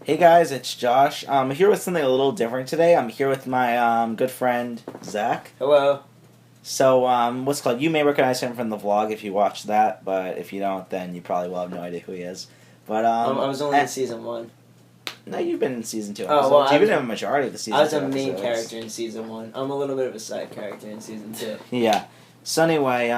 Hey guys, it's Josh. I'm here with something a little different today. I'm here with my good friend Zack. Hello. So, what's it called? You may recognize him from the vlog if you watched that, but if you don't, then you probably will have no idea who he is. But I was only in season 1. No, you've been in season 2 Oh, episodes. well, You've been in a majority of the season 2 I was a episodes. main character in season 1. I'm a little bit of a side character in season 2. Yeah. So anyway,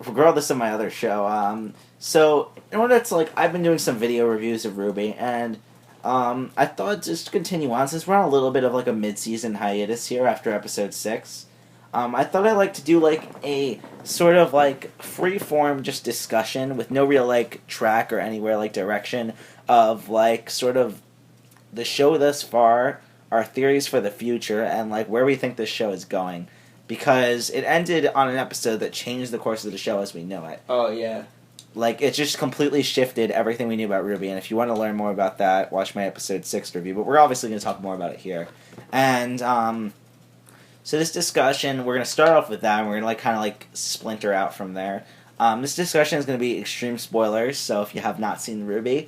regardless of my other show, so in order to I've been doing some video reviews of RWBY, and I thought just to continue on, since we're on a little bit of a mid-season hiatus here after episode 6, I thought I'd like to do a sort of free-form just discussion with no real track or anywhere direction of sort of the show thus far, our theories for the future, and where we think this show is going. Because it ended on an episode that changed the course of the show as we know it. Oh, yeah. It just completely shifted everything we knew about RWBY, and if you want to learn more about that, watch my episode 6 review, but we're obviously going to talk more about it here. And, so this discussion, we're going to start off with that, and we're going to kind of splinter out from there. This discussion is going to be extreme spoilers, so if you have not seen RWBY,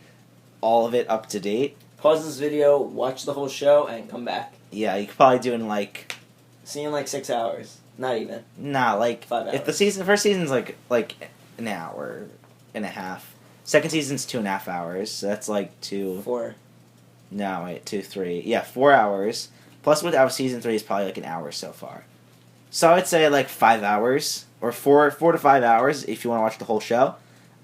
all of it up to date. Pause this video, watch the whole show, and come back. Yeah, you could probably do in See you in 6 hours. Not even. Nah, 5 hours. If the first season's like an hour and a half. Second season's 2.5 hours, so that's 2... 4. No, wait, 2, 3. Yeah, 4 hours. Plus without season 3 is probably an hour so far. So I would say 5 hours, or 4 to 5 hours if you want to watch the whole show.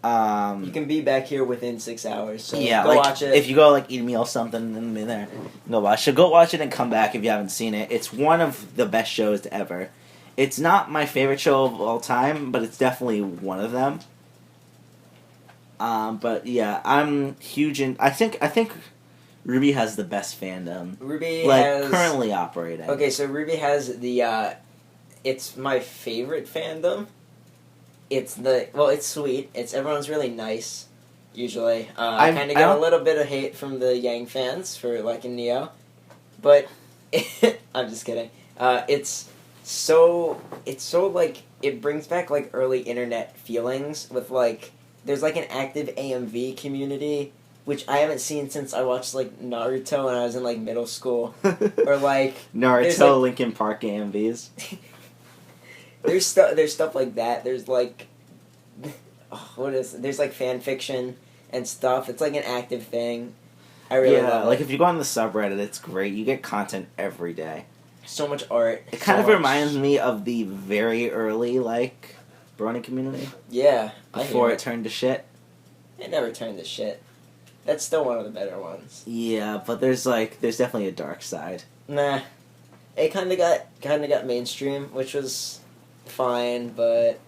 You can be back here within 6 hours, so yeah, go watch it. If you go eat a meal or something and be there, go watch it. Go watch it and come back if you haven't seen it. It's one of the best shows ever. It's not my favorite show of all time, but it's definitely one of them. But yeah, I'm huge in. I think RWBY has the best fandom. RWBY has currently operating. Okay, so RWBY has the. It's my favorite fandom. It's it's sweet. Everyone's really nice. Usually, I kind of get a little bit of hate from the Yang fans for liking Neo, but I'm just kidding. It's so it brings back early internet feelings with there's an active AMV community, which I haven't seen since I watched Naruto when I was in middle school, or Naruto, Linkin Park AMVs. There's stuff like that. There's there's fan fiction and stuff. It's an active thing. I really love it. If you go on the subreddit, it's great. You get content every day. So much art. It kind of reminds me of the very early Brony community. Yeah, before it turned to shit. It never turned to shit. That's still one of the better ones. Yeah, but there's definitely a dark side. Nah, it kind of got mainstream, which was fine, but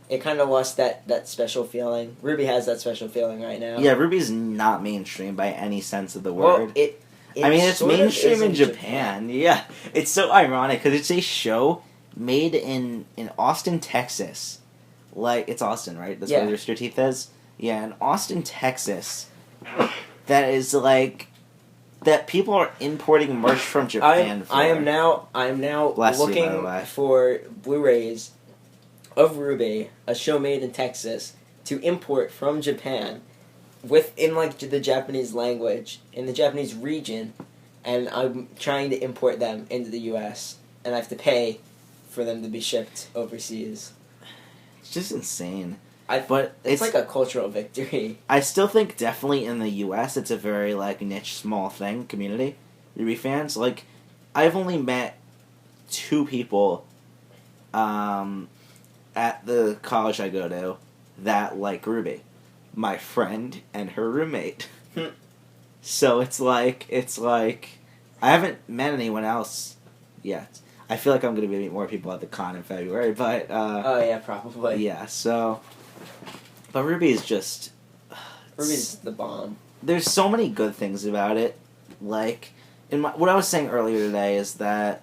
it kind of lost that special feeling. RWBY has that special feeling right now. Yeah, RWBY's not mainstream by any sense of the word. Well, it's mainstream in Japan. Yeah, it's so ironic because it's a show made in Austin, Texas. It's Austin, right? That's where Rooster Teeth is. Yeah, in Austin, Texas. That is that people are importing merch from Japan. I am now looking for Blu-rays of RWBY, a show made in Texas, to import from Japan, in the Japanese language, in the Japanese region, and I'm trying to import them into the U.S., and I have to pay for them to be shipped overseas. It's just insane. But it's a cultural victory. I still think definitely in the U.S. it's a very niche, small thing, community, RWBY fans. I've only met 2 people at the college I go to that like RWBY. My friend and her roommate. So it's I haven't met anyone else yet. I feel I'm going to meet more people at the con in February, but... oh, yeah, probably. Yeah, so... But RWBY is just... RWBY's the bomb. There's so many good things about it. What I was saying earlier today is that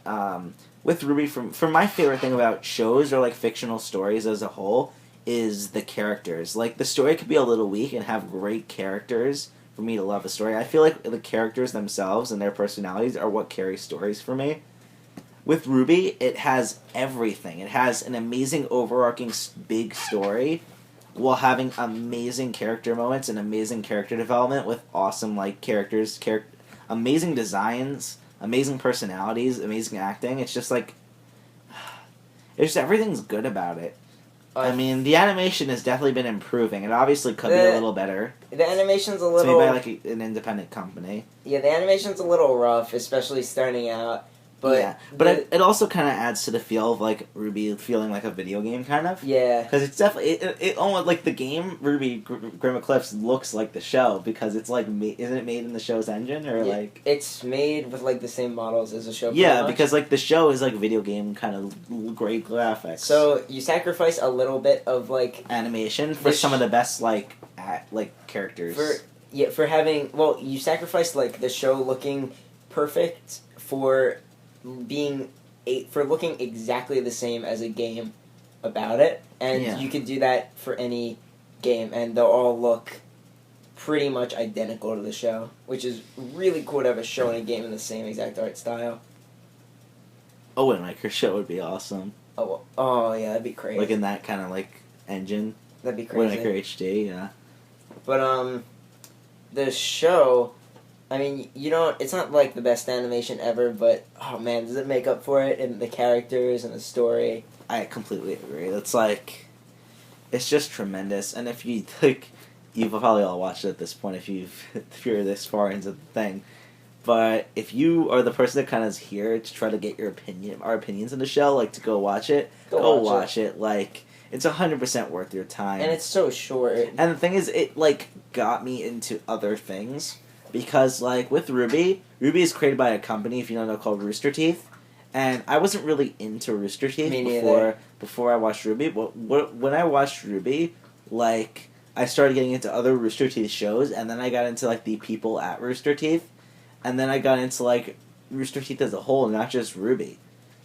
with RWBY, for my favorite thing about shows or fictional stories as a whole is the characters. The story could be a little weak and have great characters for me to love a story. I feel the characters themselves and their personalities are what carry stories for me. With RWBY, it has everything. It has an amazing overarching big story while having amazing character moments and amazing character development with awesome, like, characters, amazing designs, amazing personalities, amazing acting. It's just like, it's just everything's good about it. I mean, the animation has definitely been improving. It obviously could be a little better. The animation's a little... It's made by, like, an independent company. Yeah, the animation's a little rough, especially starting out. But yeah, but it also kind of adds to the feel of, like, RWBY feeling like a video game, kind of. Yeah. Because it's definitely... It almost, like, the game, RWBY Grim Eclipse, looks like the show, because it's, like, isn't it made in the show's engine, or, like... It's made with, like, the same models as the show, yeah, because, like, the show is, like, video game kind of great graphics. So, you sacrifice a little bit of, like... animation for some of the best, like, characters. For having... Well, you sacrifice, like, the show looking perfect for... for looking exactly the same as a game about it, and you could do that for any game, and they'll all look pretty much identical to the show, which is really cool to have a show and a game in the same exact art style. Oh, and like her show would be awesome. Oh yeah, that'd be crazy. Like in that kind of like engine. That'd be crazy. Windmaker HD, yeah. But the show. I mean, it's not, like, the best animation ever, but, oh, man, does it make up for it in the characters and the story? I completely agree. It's just tremendous, and if you, like, you've probably all watched it at this point if you're this far into the thing, but if you are the person that kind of is here to try to get our opinions in the show, like, to go watch it, go watch it. Like, it's 100% worth your time. And it's so short. And the thing is, it, like, got me into other things. Because, like, with RWBY is created by a company, if you don't know, called Rooster Teeth. And I wasn't really into Rooster Teeth before I watched RWBY. But when I watched RWBY, like, I started getting into other Rooster Teeth shows. And then I got into, like, the people at Rooster Teeth. And then I got into, like, Rooster Teeth as a whole, not just RWBY.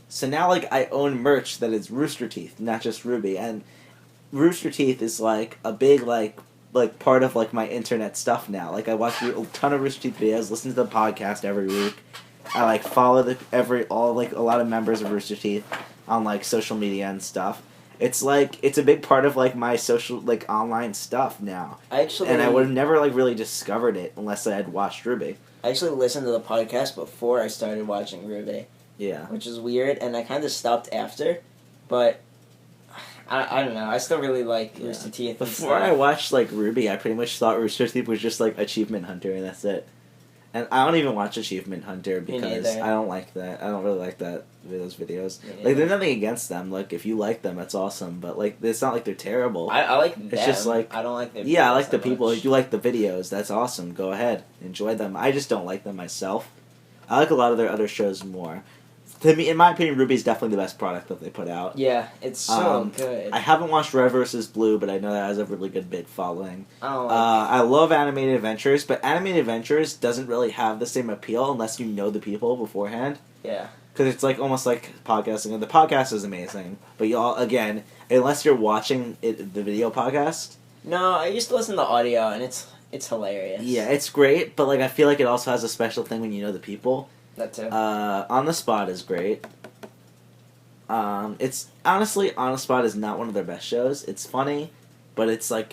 So now, like, I own merch that is Rooster Teeth, not just RWBY. And Rooster Teeth is, like, a big, like part of, like, my internet stuff now. Like, I watch a ton of Rooster Teeth videos, listen to the podcast every week. I, like, follow a lot of members of Rooster Teeth on, like, social media and stuff. It's, like, it's a big part of, like, my social, like, online stuff now. And I would have never, like, really discovered it unless I had watched RWBY. I actually listened to the podcast before I started watching RWBY. Yeah. Which is weird, and I kind of stopped after, but... I don't know. I still really like Rooster Teeth. Before I watched, like, RWBY, I pretty much thought Rooster Teeth was just, like, Achievement Hunter, and that's it. And I don't even watch Achievement Hunter because I don't like that. I don't really like those videos. Like, there's nothing against them. Like, if you like them, that's awesome. But, like, it's not like they're terrible. I like them. It's just, like... I don't like them. Yeah, I like the people. If you like the videos, that's awesome. Go ahead. Enjoy them. I just don't like them myself. I like a lot of their other shows more. To me, in my opinion, RWBY is definitely the best product that they put out. Yeah, it's so good. I haven't watched Red vs. Blue, but I know that has a really good bit following. Oh, I love Animated Adventures, but Animated Adventures doesn't really have the same appeal unless you know the people beforehand. Yeah. Because it's like almost like podcasting. And the podcast is amazing, but again, unless you're watching the video podcast. No, I used to listen to audio, and it's hilarious. Yeah, it's great, but like I feel like it also has a special thing when you know the people. That too. On the Spot is great. It's honestly, On the Spot is not one of their best shows. It's funny, but it's not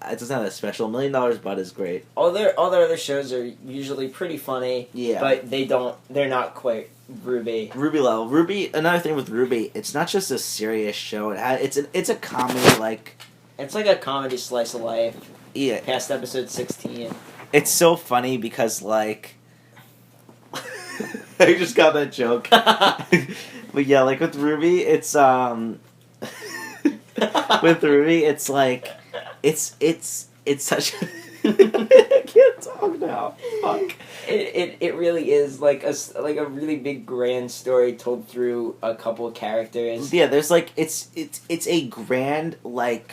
that special. $1 Million Butt is great. All their other shows are usually pretty funny. Yeah. But they're not quite RWBY. RWBY level. RWBY. Another thing with RWBY, it's not just a serious show. It's a comedy, like. It's like a comedy slice of life. Yeah. Past episode 16. It's so funny because like. I just got that joke. But yeah, like with RWBY, it's with RWBY, it's like it's such I can't talk now. Fuck. It really is like a really big grand story told through a couple of characters. Yeah, there's like it's a grand like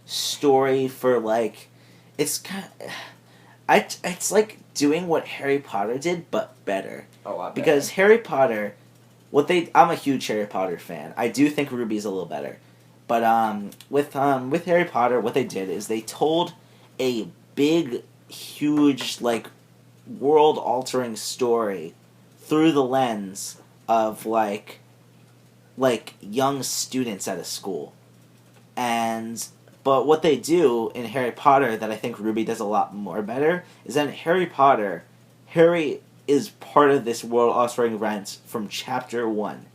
story for like it's it's like doing what Harry Potter did but better. A lot better. Because Harry Potter, I'm a huge Harry Potter fan. I do think RWBY's a little better. But with Harry Potter, what they did is they told a big, huge, like, world-altering story through the lens of, like young students at a school. But what they do in Harry Potter that I think RWBY does a lot more better is that in Harry Potter, Harry is part of this world offspring event from chapter 1.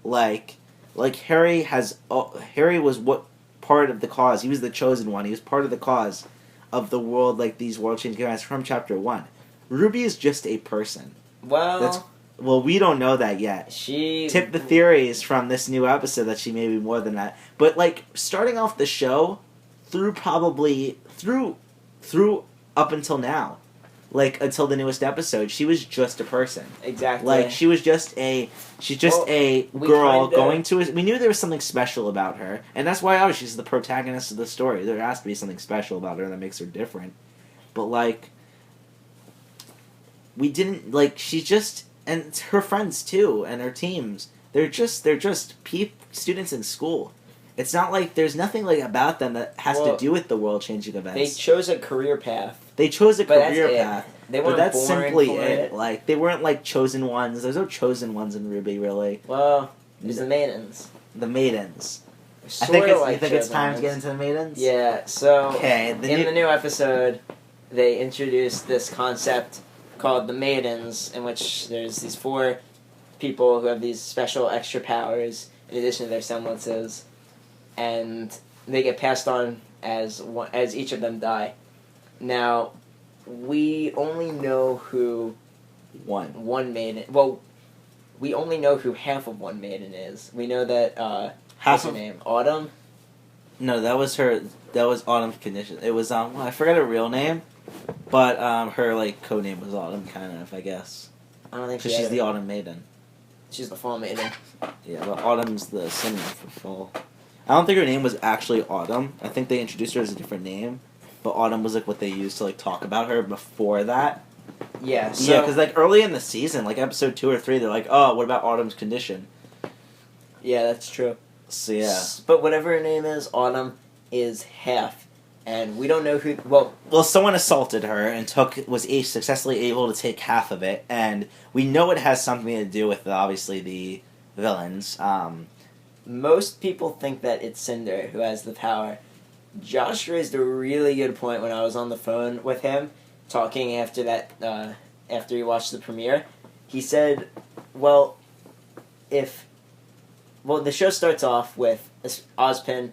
Like Harry was what part of the cause. He was the chosen one. He was part of the cause of the world, like these world changing events from chapter 1. RWBY is just a person. Well, we don't know that yet. Tip the theories from this new episode that she may be more than that. But like starting off the show through up until now, like until the newest episode, she was just a person. Exactly. Like she's just a girl going to. We knew there was something special about her, and that's why she's the protagonist of the story. There has to be something special about her that makes her different. But like, we didn't like. She's just, and her friends too, and her teams. They're just students in school. It's not like there's nothing like about them that has to do with the world changing events. They chose a career path. They chose a career path. They weren't but that's born simply for it. Like they weren't like chosen ones. There's no chosen ones in RWBY really. Well, there's the maidens. The maidens. You think it's time to get into the maidens? Yeah. So okay, the new episode, they introduced this concept called the maidens, in which there's these 4 people who have these special extra powers in addition to their semblances, and they get passed on as each of them die. Now, we only know who one maiden. Well, we only know who half of one maiden is. We know that what's her name? Autumn. No, that was her. That was Autumn's condition. It was I forgot her real name, but her like code name was Autumn, kind of. I guess. I don't think she's the Autumn Maiden. She's the Fall Maiden. Yeah, but Autumn's the synonym for fall. I don't think her name was actually Autumn. I think they introduced her as a different name. But Autumn was like what they used to like talk about her before that. Yeah. So, yeah, because like early in the season, like episode 2 or 3, they're like, "Oh, what about Autumn's condition?" Yeah, that's true. So yeah. But whatever her name is, Autumn is half, and we don't know who. Well, someone assaulted her and was successfully able to take half of it, and we know it has something to do with obviously the villains. Most people think that it's Cinder who has the power. Josh raised a really good point when I was on the phone with him, talking after he watched the premiere. He said, the show starts off with Ozpin.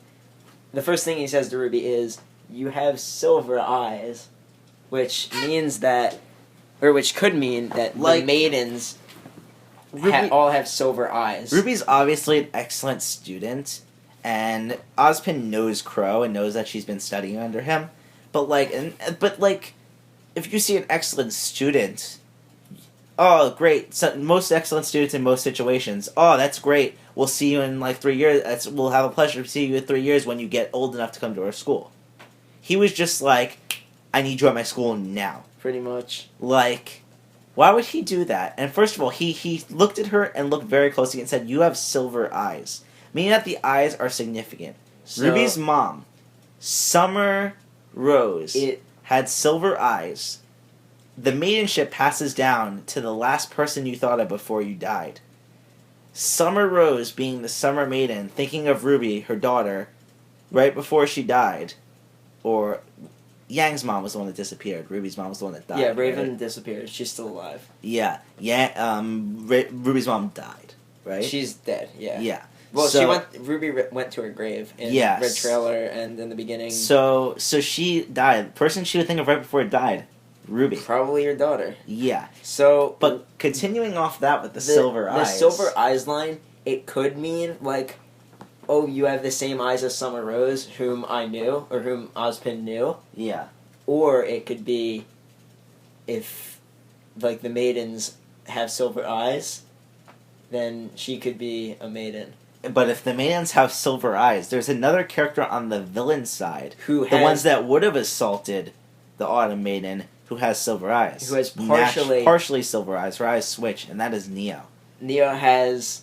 The first thing he says to RWBY is, "You have silver eyes," which could mean that the maidens all have silver eyes. RWBY's obviously an excellent student. And Ozpin knows Crow and knows that she's been studying under him, but if you see an excellent student, oh great, most excellent students in most situations. Oh, that's great. We'll see you in like 3 years. We'll have a pleasure to see you in 3 years when you get old enough to come to our school. He was just like, I need you at my school now. Pretty much. Like, why would he do that? And first of all, he looked at her and looked very closely and said, "You have silver eyes." Meaning that the eyes are significant. So, RWBY's mom, Summer Rose, had silver eyes. The maidenship passes down to the last person you thought of before you died. Summer Rose being the Summer Maiden, thinking of RWBY, her daughter, right before she died. Or Yang's mom was the one that disappeared. RWBY's mom was the one that died. Yeah, Raven disappeared. She's still alive. Yeah. RWBY's mom died, right? She's dead, yeah. Yeah. Well, RWBY went to her grave in Red Trailer and in the beginning. So she died. The person she would think of right before it died, RWBY. Probably your daughter. Yeah. So, but continuing off that with the silver eyes. The silver eyes line, it could mean like, oh, you have the same eyes as Summer Rose, whom I knew, or whom Ozpin knew. Yeah. Or it could be, if like the maidens have silver eyes, then she could be a maiden. But if the maidens have silver eyes, there's another character on the villain side, the ones that would have assaulted the Autumn Maiden, who has silver eyes. Who has partially silver eyes. Her eyes switch, and that is Neo. Neo has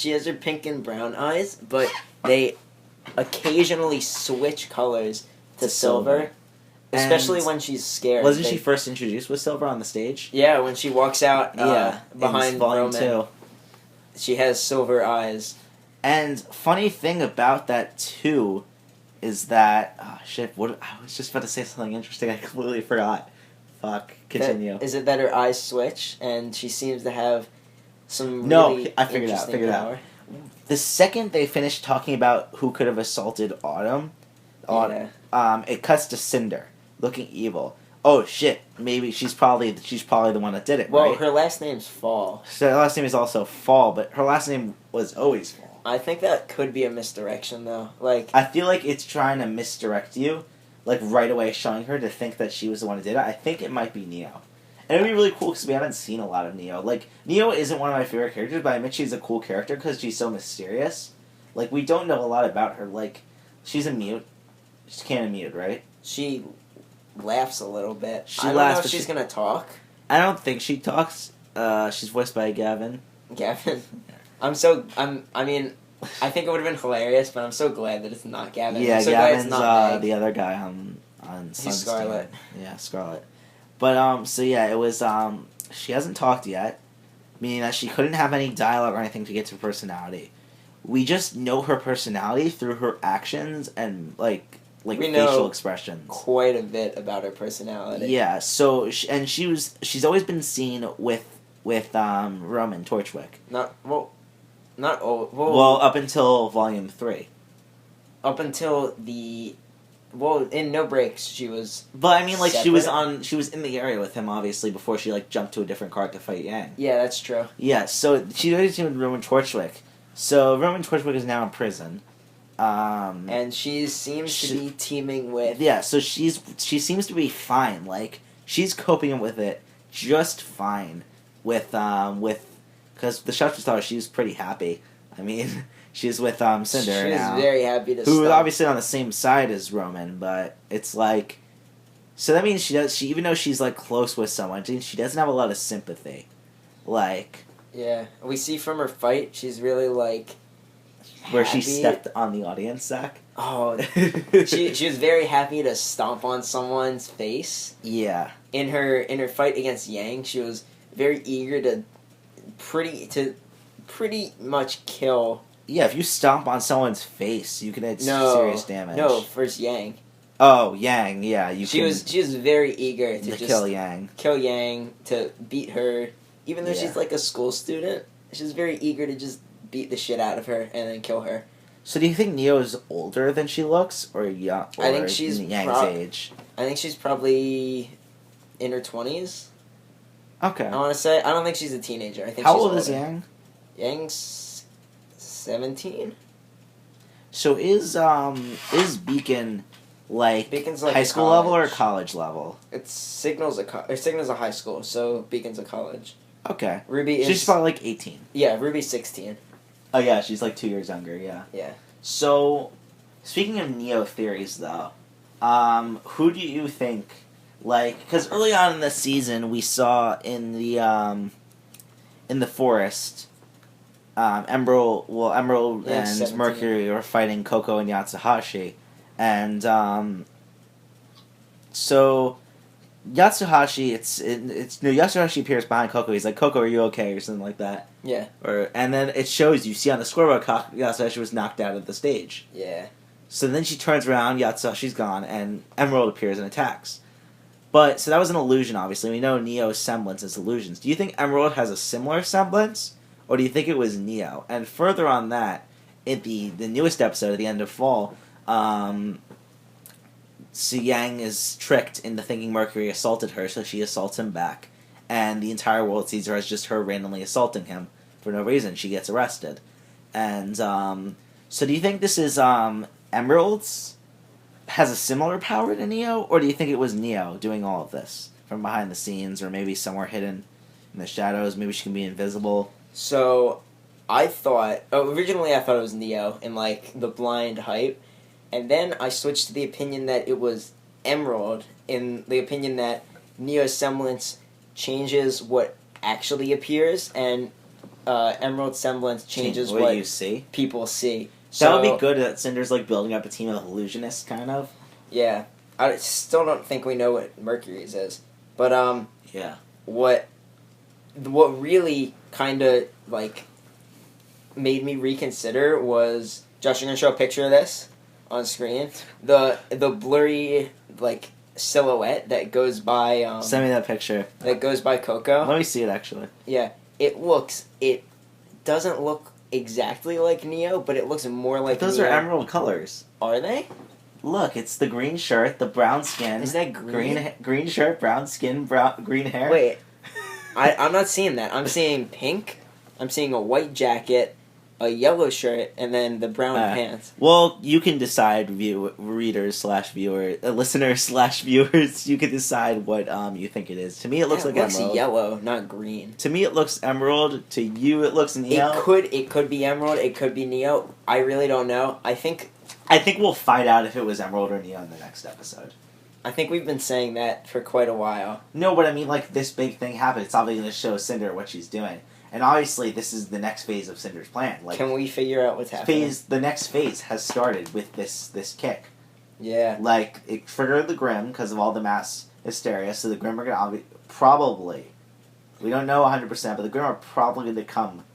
her pink and brown eyes, but they occasionally switch colors to silver. Especially when she's scared. Wasn't she first introduced with silver on the stage? Yeah, when she walks out behind Volume Roman. 2. She has silver eyes. And funny thing about that too is that I was just about to say something interesting. I completely forgot. Fuck. Continue. Is it that her eyes switch and she seems to have some really I figured interesting power? The second they finished talking about who could have assaulted Autumn, it cuts to Cinder looking evil. Oh shit! Maybe she's probably the one that did it. Well, right? her last name's Fall. So her last name is also Fall, but her last name was always Fall. I think that could be a misdirection, though. Like, I feel like it's trying to misdirect you, like right away, showing her to think that she was the one who did it. I think it might be Neo, and it'd be really cool because we haven't seen a lot of Neo. Like, Neo isn't one of my favorite characters, but I admit she's a cool character because she's so mysterious. Like, we don't know a lot about her. Like, she's a mute. She's kind of mute, right? She laughs a little bit. She I don't laughs, know if she's gonna talk. I don't think she talks. She's voiced by Gavin. Gavin. I mean, I think it would have been hilarious, but I'm so glad that it's not Gavin. Yeah, I'm so Gavin's glad it's not the other guy on He's Scarlet. Yeah, Scarlet. But so yeah, it was she hasn't talked yet, meaning that she couldn't have any dialogue or anything to get to her personality. We just know her personality through her actions and like facial expressions. Quite a bit about her personality. Yeah, so she's always been seen with Roman Torchwick. Well, up until Volume 3. Up until in No Breaks she was. But I mean, like separate. she was in the area with him obviously before she like jumped to a different card to fight Yang. Yeah, that's true. Yeah, so she's always seen with Roman Torchwick. So Roman Torchwick is now in prison. And she seems to be teaming with. Yeah, so she seems to be fine. Like, she's coping with it just fine. Because the Shotgun Star, she's pretty happy. I mean, she's with Cinder now. She's very happy to. Who is obviously on the same side as Roman, but it's like. So that means she even though she's like close with someone, she doesn't have a lot of sympathy. Like. Yeah, we see from her fight, she's really like. Where she stepped on the audience, Zack. Oh, she was very happy to stomp on someone's face. Yeah. In her fight against Yang, she was very eager to pretty much kill. Yeah, if you stomp on someone's face, you can hit serious damage. No, first Yang. Oh, Yang, yeah. She was very eager to just kill Yang. Kill Yang, to beat her. Even though she's like a school student, she's very eager to just beat the shit out of her and then kill her. So do you think Neo is older than she looks, or young? Or I think she's Yang's age. I think she's probably in her 20s. Okay. I want to say. I don't think she's a teenager. I think. How she's old older. is Yang? Yang's 17. So is Beacon Beacon's high school level or college level? It's Signal's a high school, so Beacon's a college. Okay. RWBY is. She's probably like 18. Yeah, RWBY's 16. Oh yeah, she's like 2 years younger. Yeah. Yeah. So, speaking of Neo theories, though, who do you think? Like, because early on in the season, we saw in the forest, Emerald and Mercury were fighting Coco and Yatsuhashi, and so Yatsuhashi, Yatsuhashi appears behind Coco. He's like, "Coco, are you okay?" or something like that. Yeah. And then it shows you see on the scoreboard, Yatsuhashi was knocked out of the stage. Yeah. So then she turns around, Yatsuhashi's gone, and Emerald appears and attacks. But so that was an illusion. Obviously, we know Neo's semblance is illusions. Do you think Emerald has a similar semblance, or do you think it was Neo? And further on that, in the newest episode at the end of Fall, so Yang is tricked into thinking Mercury assaulted her, so she assaults him back. And the entire world sees her as just her randomly assaulting him for no reason. She gets arrested. And so do you think this is Emerald's has a similar power to Neo? Or do you think it was Neo doing all of this from behind the scenes, or maybe somewhere hidden in the shadows? Maybe she can be invisible? So originally I thought it was Neo in like the blind hype. And then I switched to the opinion that it was Emerald, in the opinion that Neo's semblance changes what actually appears, and Emerald's semblance changes what you see. People see. So, that would be good that Cinder's like building up a team of illusionists, kind of. Yeah. I still don't think we know what Mercury's is. But, yeah. What really kind of, like, made me reconsider was... Josh, you're going to show a picture of this on screen? The blurry, like, silhouette that goes by. Send me that picture. That goes by Coco. Let me see it actually. Yeah, it doesn't look exactly like Neo, but it looks more like. But those Neo. are emerald colors. Are they? Look, it's the green shirt, the brown skin. Is that green? Green shirt, brown skin, green hair. Wait, I'm not seeing that. I'm seeing pink. I'm seeing a white jacket, a yellow shirt, and then the brown pants. Well, you can decide, listeners/viewers. You can decide what you think it is. To me, it looks like emerald. It looks yellow, not green. To me, it looks emerald. To you, it looks Neo. It could be emerald. It could be Neo. I really don't know. I think we'll find out if it was emerald or Neo in the next episode. I think we've been saying that for quite a while. No, but I mean, like, this big thing happened. It's obviously going to show Cinder what she's doing. And obviously, this is the next phase of Cinder's plan. Like, can we figure out what's happening? The next phase has started with this kick. Yeah. Like, it triggered the Grimm because of all the mass hysteria. So the Grimm are going to probably, we don't know 100%, but the Grimm are probably going to come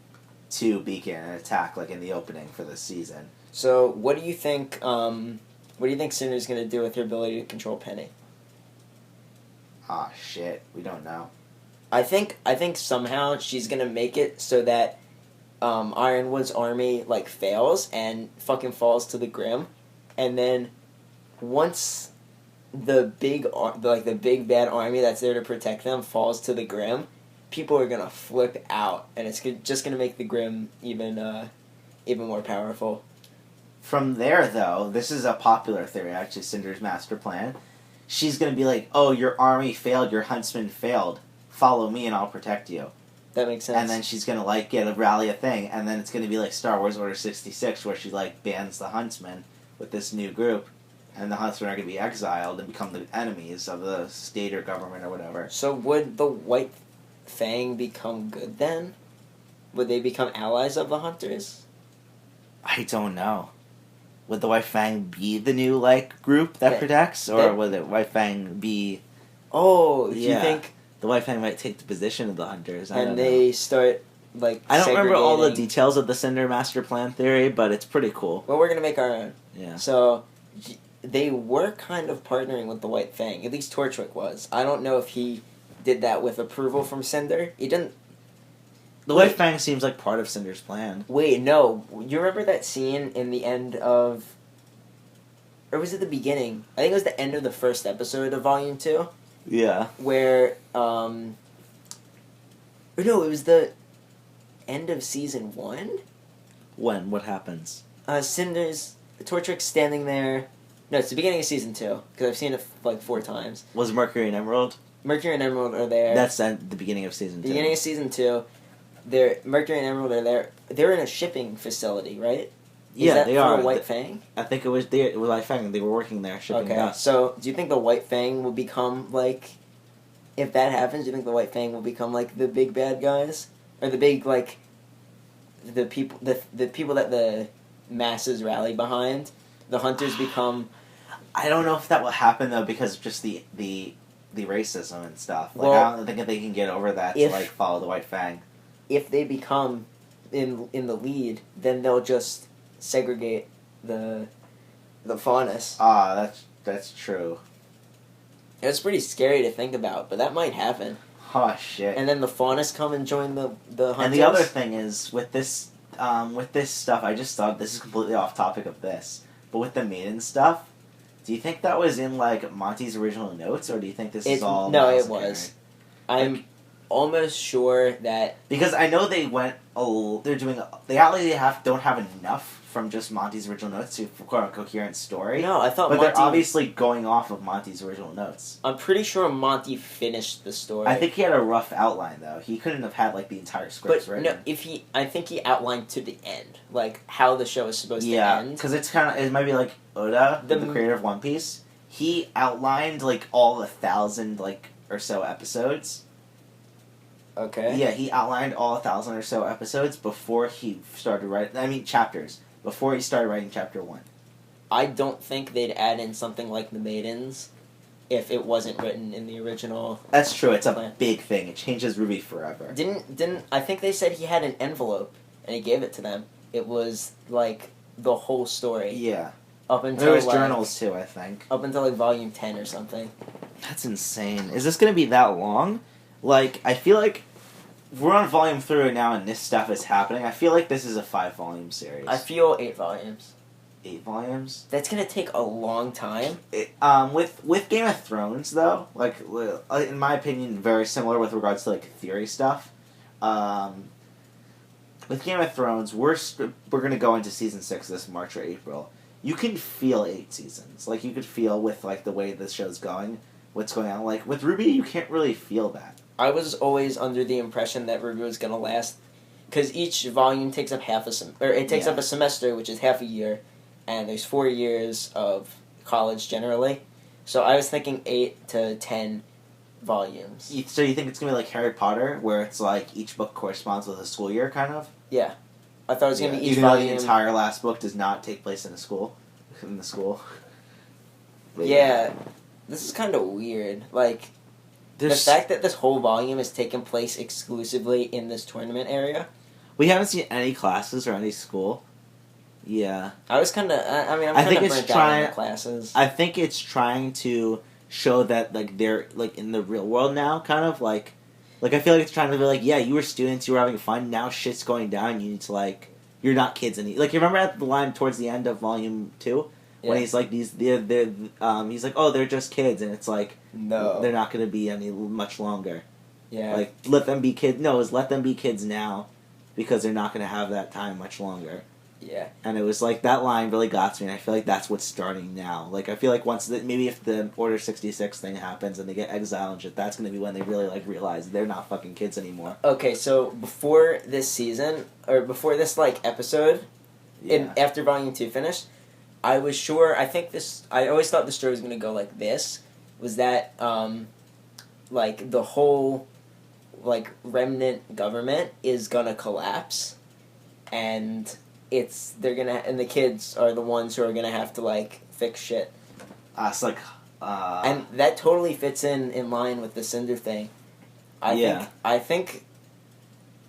to Beacon and attack, like, in the opening for this season. So, what do you think? What do you think Cinder's going to do with her ability to control Penny? Ah, shit. We don't know. I think somehow she's gonna make it so that Ironwood's army like fails and fucking falls to the Grimm, and then once the big bad army that's there to protect them falls to the Grimm, people are gonna flip out, and it's just gonna make the Grimm even more powerful. From there, though, this is a popular theory. Actually, Cinder's master plan. She's gonna be like, "Oh, your army failed. Your huntsman failed. Follow me and I'll protect you." That makes sense. And then she's gonna like rally a thing, and then it's gonna be like Star Wars Order 66, where she like bans the huntsmen with this new group, and the huntsmen are gonna be exiled and become the enemies of the state or government or whatever. So would the White Fang become good then? Would they become allies of the hunters? I don't know. Would the White Fang be the new like group that protects, or would the White Fang be? Oh, yeah. You think? The White Fang might take the position of the hunters. And they start, like, I don't remember all the details of the Cinder master plan theory, but it's pretty cool. Well, we're going to make our own. Yeah. So, they were kind of partnering with the White Fang. At least Torchwick was. I don't know if he did that with approval from Cinder. He didn't... The White Fang seems like part of Cinder's plan. Wait, no. You remember that scene in the end of... Or was it the beginning? I think it was the end of the first episode of Volume 2. Yeah. Where, or no, it was the end of Season 1? When? What happens? Torchwick's standing there. No, it's the beginning of Season 2, because I've seen it, like, 4 times. Was Mercury and Emerald? Mercury and Emerald are there. That's at the beginning of Season 2. The beginning of Season 2. Mercury and Emerald are there. They're in a shipping facility, right? Yeah, they are. For the White Fang? I think it was White Fang. They were working there shipping gas. So do you think the White Fang will become, like... If that happens, do you think the White Fang will become, like, the big bad guys? Or the big, like... The people that the masses rally behind? The hunters become... I don't know if that will happen, though, because of just the racism and stuff. Like, well, I don't think they can get over that to, like, follow the White Fang. If they become in the lead, then they'll just... segregate the faunus. Ah, that's true. It's pretty scary to think about, but that might happen. Oh shit! And then the faunus come and join the hunters. And the other thing is with this stuff, I just thought this is completely off topic of this, but with the maiden stuff, do you think that was in like Monty's original notes, or do you think this is all? No, it was. I'm almost sure that because I know they went. They obviously don't have enough from just Monty's original notes to record a coherent story. No, I thought but they're obviously going off of Monty's original notes. I'm pretty sure Monty finished the story. I think he had a rough outline though. He couldn't have had like the entire script written. No, I think he outlined to the end, like how the show is supposed to end. Yeah, because it might be like Oda, the creator of One Piece. He outlined like all 1,000 like or so episodes. Okay. Yeah, he outlined all 1,000 or so episodes before he started writing. I mean, chapters before he started writing chapter 1. I don't think they'd add in something like the Maidens if it wasn't written in the original. That's true. It's a big thing. It changes RWBY forever. Didn't I think they said he had an envelope and he gave it to them. It was like the whole story. Yeah. up until there was journals too, I think. Up until like volume 10 or something. That's insane. Is this going to be that long? Like, I feel like we're on volume 3 right now and this stuff is happening. I feel like this is a 5-volume series. I feel 8 volumes. 8 volumes? That's going to take a long time. With Game of Thrones, though, like, in my opinion, very similar with regards to, like, theory stuff. With Game of Thrones, we're going to go into season 6 this March or April. You can feel 8 seasons. Like, you could feel with, like, the way this show's going, what's going on. Like, with RWBY, you can't really feel that. I was always under the impression that RWBY was going to last, because each volume takes up up a semester, which is half a year, and there's 4 years of college generally. So I was thinking 8 to 10 volumes. So you think it's going to be like Harry Potter, where it's like each book corresponds with a school year, kind of? Yeah. I thought it was going to be each even volume. Though the entire last book does not take place in the school. But yeah. This is kind of weird. Like, the fact that this whole volume is taking place exclusively in this tournament area. We haven't seen any classes or any school. Yeah. I was kind of... I'm kind of burnt out on the classes. I think it's trying to show that, like, they're, like, in the real world now, kind of, like, I feel like it's trying to be like, yeah, you were students, you were having fun, now shit's going down, you need to, like, you're not kids anymore. Like, you remember at the line towards the end of Volume 2? Yeah. When he's like, he's like, oh, they're just kids, and it's like, no, they're not going to be any much longer. Yeah. Like, let them be kids. No, let them be kids now, because they're not going to have that time much longer. Yeah. And it was like, that line really got to me, and I feel like that's what's starting now. Like, I feel like maybe if the Order 66 thing happens and they get exiled and shit, that's going to be when they really, like, realize they're not fucking kids anymore. Okay, so before this season, or before this, like, episode, after Volume 2 finished, I was sure, I always thought the story was going to go like this, was that, like, the whole, like, remnant government is going to collapse, and and the kids are the ones who are gonna have to, like, fix shit. It's like, and that totally fits in line with the Cinder thing. I think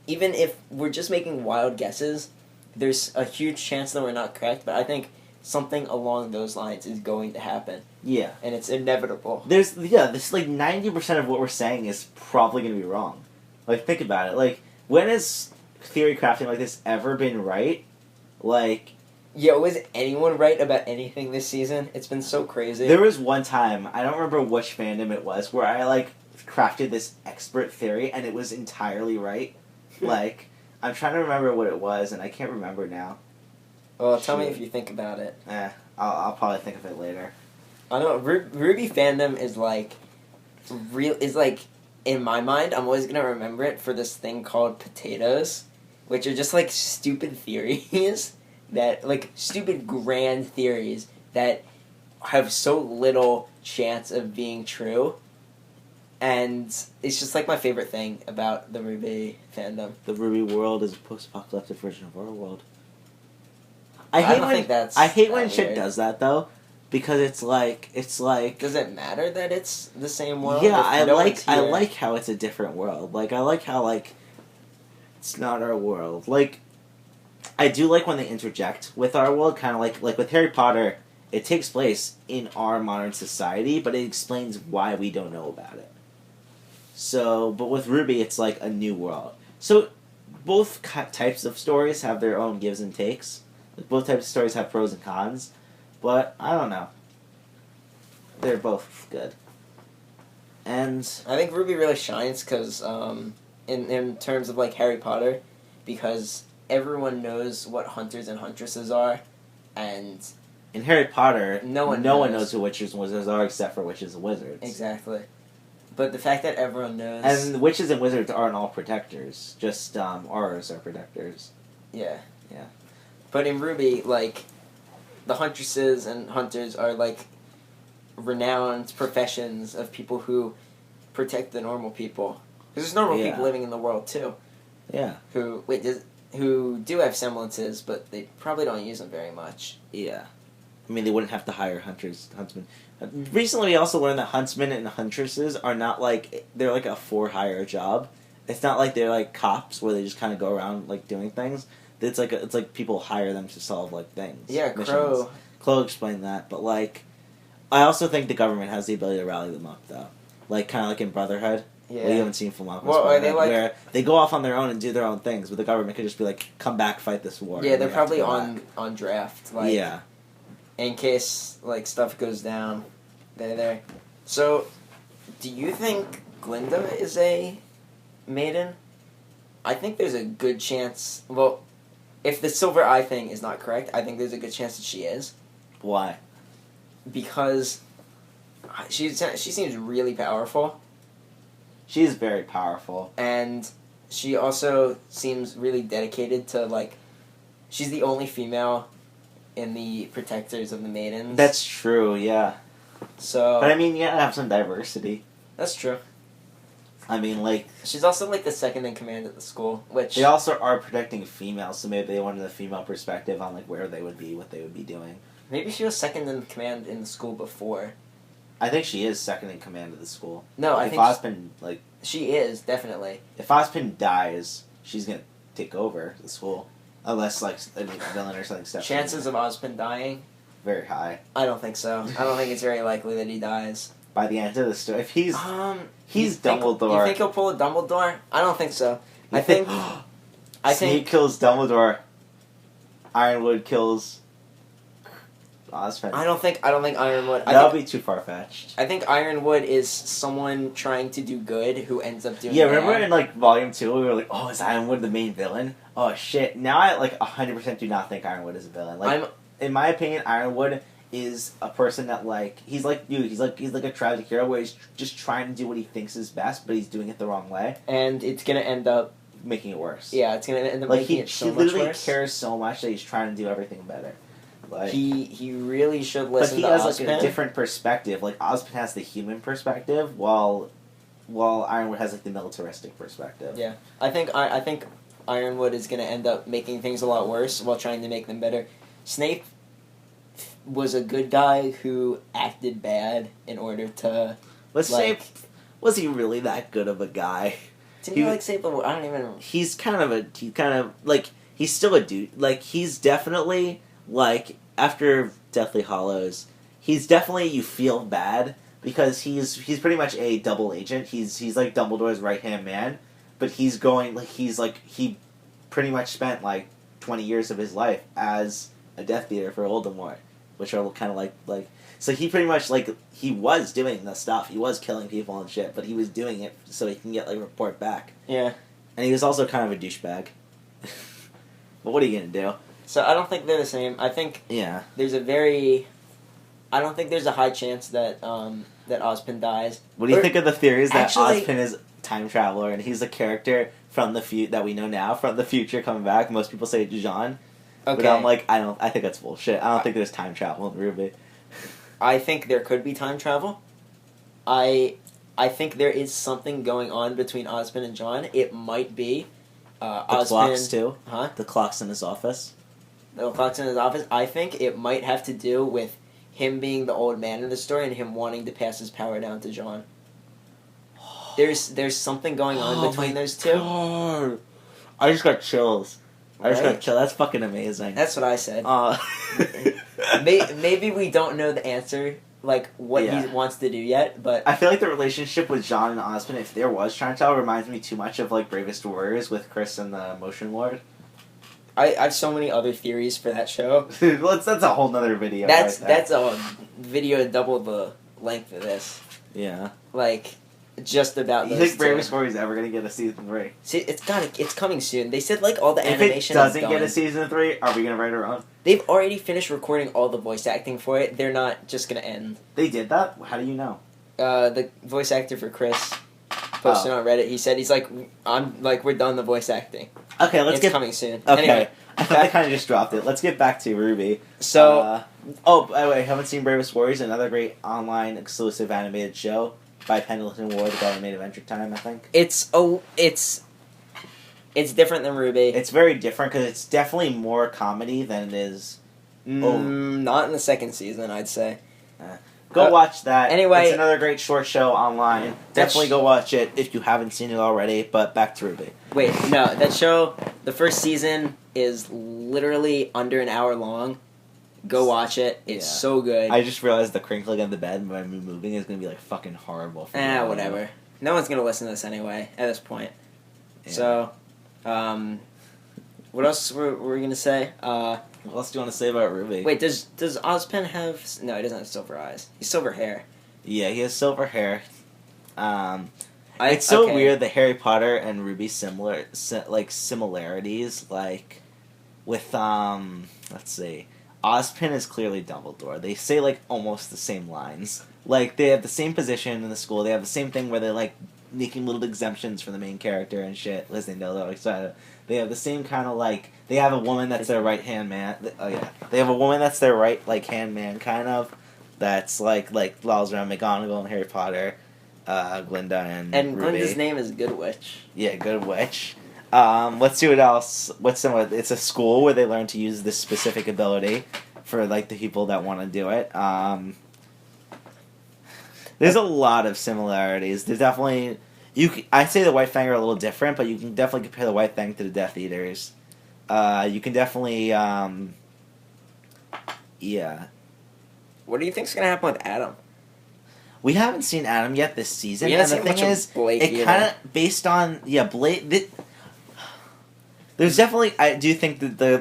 even if we're just making wild guesses, there's a huge chance that we're not correct, but I think something along those lines is going to happen. Yeah. And it's inevitable. This like 90% of what we're saying is probably gonna be wrong. Like, think about it. Like, when has theory crafting like this ever been right? Like, yo, was anyone right about anything this season? It's been so crazy. There was one time, I don't remember which fandom it was, where I, like, crafted this expert theory and it was entirely right. Like, I'm trying to remember what it was and I can't remember now. Well, tell me if you think about it. I'll probably think of it later. I know RWBY fandom is like in my mind, I'm always gonna remember it for this thing called potatoes, which are just like stupid theories stupid grand theories that have so little chance of being true. And it's just like my favorite thing about the RWBY fandom. The RWBY world is a post-apocalyptic version of our world. I hate when shit does that though, because it's like. Does it matter that it's the same world? Yeah, I like how it's a different world. Like, I like how, like, it's not our world. Like, I do like when they interject with our world, kind of like with Harry Potter. It takes place in our modern society, but it explains why we don't know about it. So, but with RWBY, it's like a new world. So, both types of stories have their own gives and takes. Like, both types of stories have pros and cons, but I don't know. They're both good. And I think RWBY really shines because, in terms of like Harry Potter, because everyone knows what hunters and huntresses are, and in Harry Potter, no one knows who witches and wizards are except for witches and wizards. Exactly. But the fact that everyone knows... And witches and wizards aren't all protectors. Just, Aurors are protectors. Yeah. Yeah. But in RWBY, like, the huntresses and hunters are, like, renowned professions of people who protect the normal people. Because there's normal people living in the world, too. Yeah. Who do have semblances, but they probably don't use them very much. Yeah. I mean, they wouldn't have to hire huntsmen. Recently, we also learned that huntsmen and huntresses are not like, they're like a for-hire job. It's not like they're like cops where they just kind of go around like doing things. It's like people hire them to solve like things. Yeah, missions. Chloe explained that, but like, I also think the government has the ability to rally them up, though. Like, kind of like in Brotherhood. Yeah. Well, you haven't seen Full Metal Well, are they like... where they go off on their own and do their own things, but the government could just be like, come back, fight this war. Yeah, they're probably on draft. Like, yeah. In case, like, stuff goes down, they're there. So, do you think Glinda is a maiden? I think there's a good chance... Well, if the silver eye thing is not correct, I think there's a good chance that she is. Why? Because she seems really powerful. She is very powerful. And she also seems really dedicated to, like... She's the only female in the Protectors of the Maidens. That's true, yeah. So... But I mean, you gotta have some diversity. That's true. I mean, like... She's also, like, the second in command at the school, which... They also are protecting females, so maybe they wanted a female perspective on, like, where they would be, what they would be doing. Maybe she was second in command in the school before. I think she is second in command of the school. No, I if think... Ozpin, like... She is, definitely. If Ozpin dies, she's gonna take over the school. Unless, like, a villain or something steps in. Chances of Ozpin dying? Very high. I don't think so. I don't think it's very likely that he dies. By the end of the story, if he's He's Dumbledore. You think he'll pull a Dumbledore? I don't think so. I Snape think kills Dumbledore. Ironwood kills Ozpin. I don't think Ironwood. That would be too far fetched. I think Ironwood is someone trying to do good who ends up doing. Yeah, remember in like Volume 2, we were like, "Oh, is Ironwood the main villain?" Oh shit! Now I like 100% do not think Ironwood is a villain. Like, in my opinion, Ironwood is a person that like he's like you. He's like a tragic hero where he's just trying to do what he thinks is best, but he's doing it the wrong way, and it's gonna end up making it worse. Yeah, it's gonna end up making it so much worse. He literally cares so much that he's trying to do everything better. Like, he really should listen. But he has like a different perspective. Like Ozpin has the human perspective, while Ironwood has like the militaristic perspective. Yeah, I think Ironwood is gonna end up making things a lot worse while trying to make them better. Snape was a good guy who acted bad in order to. Snape, was he really that good of a guy? Didn't you like Snape? I don't even know. He's kind of like he's still a dude. Like he's definitely. Like, after Deathly Hallows, he's definitely, you feel bad, because he's pretty much a double agent. He's like Dumbledore's right-hand man, but he pretty much spent, like, 20 years of his life as a Death Eater for Voldemort, which are kind of like, so he pretty much, like, he was doing the stuff, he was killing people and shit, but he was doing it so he can get, like, report back. Yeah. And he was also kind of a douchebag. But what are you gonna do? So I don't think they're the same. I think there's I don't think there's a high chance that that Ozpin dies. What do you think of the theories that Ozpin is a time traveler and he's a character from the that we know now from the future coming back? Most people say Jean. Okay. But I'm like, I think that's bullshit. I don't think there's time travel in RWBY. I think there could be time travel. I think there is something going on between Ozpin and John. It might be the clocks too. Huh? The clocks in his office. The clocks in his office. I think it might have to do with him being the old man in the story and him wanting to pass his power down to John. There's something going on between those two. God. I just got chills. That's fucking amazing. That's what I said. Maybe we don't know the answer, like what he wants to do yet, but I feel like the relationship with John and Ozpin, if there was time travel, reminds me too much of like Bravest Warriors with Chris and the Motion Lord. I have so many other theories for that show. That's a whole nother video. That's a video double the length of this. Yeah. Like, just about those. You think Bravest Warriors ever gonna get a season 3? See, it's coming soon. They said like all the animation. If it doesn't get a season 3, are we gonna write our own? They've already finished recording all the voice acting for it. They're not just gonna end. They did that? How do you know? The voice actor for Chris posted on Reddit. He's like, we're done the voice acting. Okay, it's coming soon. Okay. Anyway, I thought they kind of just dropped it. Let's get back to RWBY. So, by the way, haven't seen Bravest Warriors? Another great online exclusive animated show by Pendleton Ward, the guy who made Adventure Time, I think. It's different than RWBY. It's very different because it's definitely more comedy than it is. Not in the second season, I'd say. Go watch that. Anyway, it's another great short show online. Definitely go watch it if you haven't seen it already. But back to RWBY. Wait, no, that show, the first season is literally under an hour long. Go watch it. It's so good. I just realized the crinkling of the bed by me moving is gonna be like fucking horrible. For Whatever. No one's gonna listen to this anyway at this point. Yeah. So, what else were we gonna say? What else do you want to say about RWBY? Wait, does Ozpin have? No, he doesn't have silver eyes. He's silver hair. Yeah, he has silver hair. It's so weird that Harry Potter and RWBY similarities, like with let's see, Ozpin is clearly Dumbledore. They say like almost the same lines. Like they have the same position in the school. They have the same thing where they're like making little exemptions for the main character and shit. Listening to other excited. They have the same kind of like they have a woman that's their right hand man. Oh yeah, they have a woman that's their right like hand man kind of. That's like Lals around McGonagall and Harry Potter, Glinda and RWBY. Glinda's name is Good Witch. Yeah, Good Witch. Let's see what else. What's similar? It's a school where they learn to use this specific ability for like the people that want to do it. There's a lot of similarities. There's definitely I'd say the White Fang are a little different, but you can definitely compare the White Fang to the Death Eaters. You can definitely yeah. What do you think's gonna happen with Adam? We haven't seen Adam yet this season, and the thing is, it kind of based on Blake. There's definitely I do think that the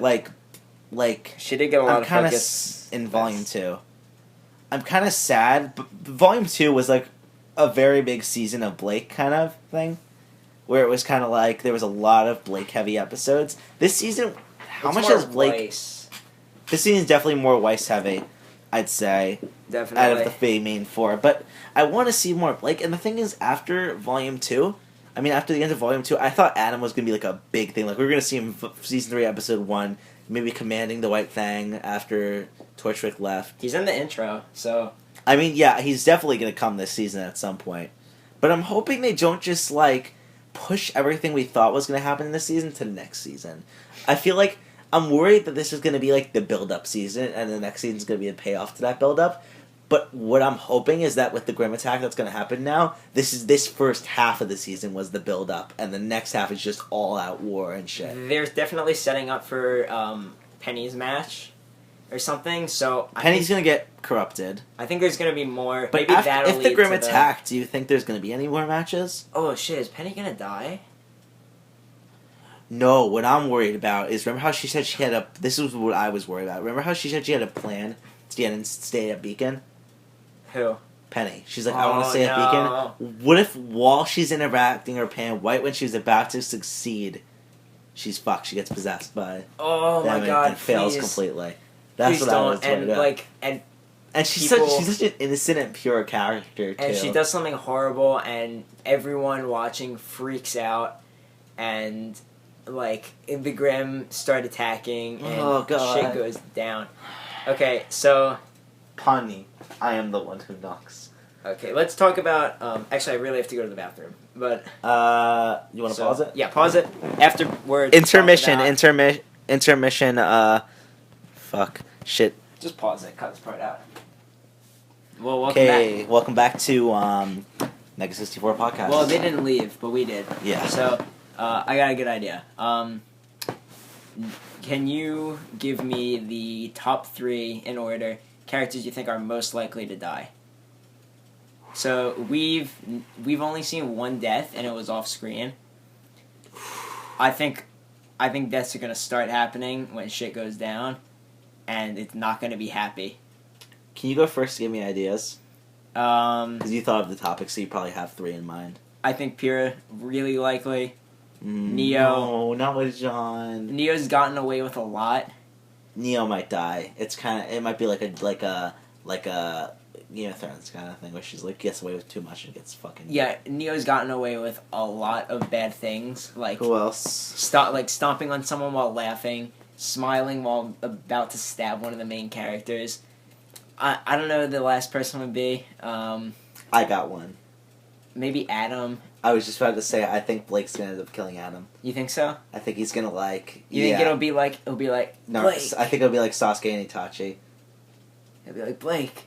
like she did get a lot of focus in Volume 2. I'm kind of sad, but Volume 2 was like a very big season of Blake kind of thing, where it was kind of like there was a lot of Blake heavy episodes. This season, how much has Blake? Weiss. This season is definitely more Weiss heavy. I'd say, definitely, out of the main four. But I want to see more Blake. And the thing is, after Volume 2, after the end of Volume 2, I thought Adam was going to be like a big thing. Like, we were going to see him Season 3, Episode 1, maybe commanding the White Fang after Torchwick left. He's in the intro, so... yeah, he's definitely going to come this season at some point. But I'm hoping they don't just, like, push everything we thought was going to happen in this season to next season. I feel like... I'm worried that this is going to be like the build-up season, and the next season is going to be a payoff to that build-up. But what I'm hoping is that with the Grim Attack that's going to happen now, this first half of the season was the build-up, and the next half is just all-out war and shit. There's definitely setting up for Penny's match or something. So Penny's going to get corrupted. I think there's going to be more. But if the Grim Attack, do you think there's going to be any more matches? Oh shit! Is Penny going to die? No, what I'm worried about is, remember how she said she had a... This is what I was worried about. Remember how she said she had a plan to get and stay at Beacon? Who? Penny. She's like, I want to stay at Beacon. What if while she's interacting her plan, right when she's about to succeed, she's fucked. She gets possessed by my god, and fails completely. That's what I was worried about. And she's such an innocent and pure character, too. And she does something horrible, and everyone watching freaks out, and... Like, the Grimm start attacking, and shit goes down. Okay, so... Pawnee, I am the one who knocks. Okay, let's talk about... actually, I really have to go to the bathroom, but... You want to pause it? Yeah, pause it. Afterwards... Intermission, fuck. Shit. Just pause it, cut this part out. Well, welcome back. Welcome back to, Mega 64 Podcast. Well, they didn't leave, but we did. Yeah. So... I got a good idea. Can you give me the top 3 in order characters you think are most likely to die? So we've only seen one death, and it was off screen. I think deaths are gonna start happening when shit goes down, and it's not gonna be happy. Can you go first to give me ideas? Because you thought of the topic, so you probably have 3 in mind. I think Pyrrha, really likely. Neo. No, not with John. Neo's gotten away with a lot. Neo might die. It might be like a Game of Thrones kind of thing where she's like gets away with too much and gets fucking... Yeah, Neo's gotten away with a lot of bad things. Like, who else? Stomping on someone while laughing, smiling while about to stab one of the main characters. I don't know who the last person would be. I got one. Maybe Adam. I was just about to say, I think Blake's gonna end up killing Adam. You think so? I think he's gonna You think it'll be like no, Blake. I think it'll be like Sasuke and Itachi. It'll be like, Blake,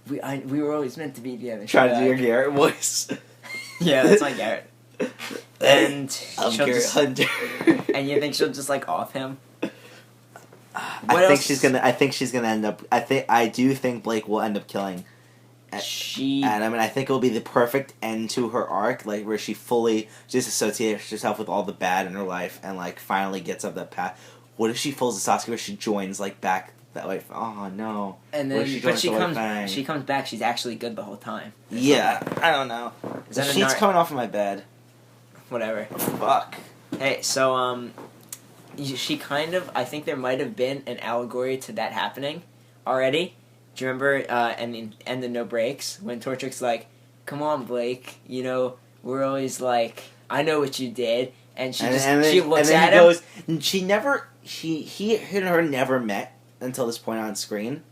we were always meant to be together. Try to do your Garrett voice. Yeah, that's like Garrett. And I'm Garrett Hunter. And you think she'll just like off him? I think she's gonna end up. I do think Blake will end up killing Adam, and I think it will be the perfect end to her arc, like where she fully disassociates herself with all the bad in her life, and like finally gets up that path. What if she pulls a Sasuke where she joins like back that way? Oh no! And then, she comes back. She's actually good the whole time. Yeah, I don't know. The sheet's coming off of my bed. Whatever. Fuck. Hey, so she kind of. I think there might have been an allegory to that happening already. Do you remember? And the No Breaks when Torchick's like, "Come on, Blake. You know we're always like, I know what you did," and she looks at him. Goes, he and her never met until this point on screen.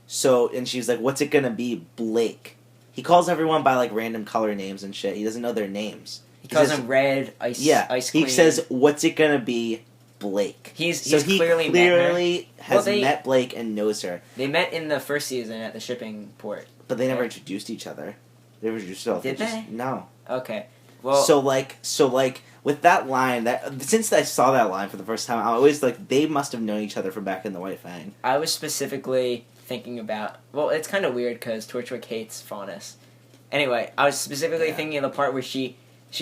So, and she's like, "What's it gonna be, Blake?" He calls everyone by like random color names and shit. He doesn't know their names. He calls them Red, Ice. Yeah, Ice Queen. He says, "What's it gonna be, Blake?" He clearly has met Blake and knows her. They met in the first season at the shipping port, but they never introduced each other. They were just Did they? No. Okay. Well. So like with that line, since I saw that line for the first time, I always like they must have known each other from back in the White Fang. I was specifically thinking about. Well, it's kind of weird because Torchwick hates Faunus. Anyway, I was specifically thinking of the part where she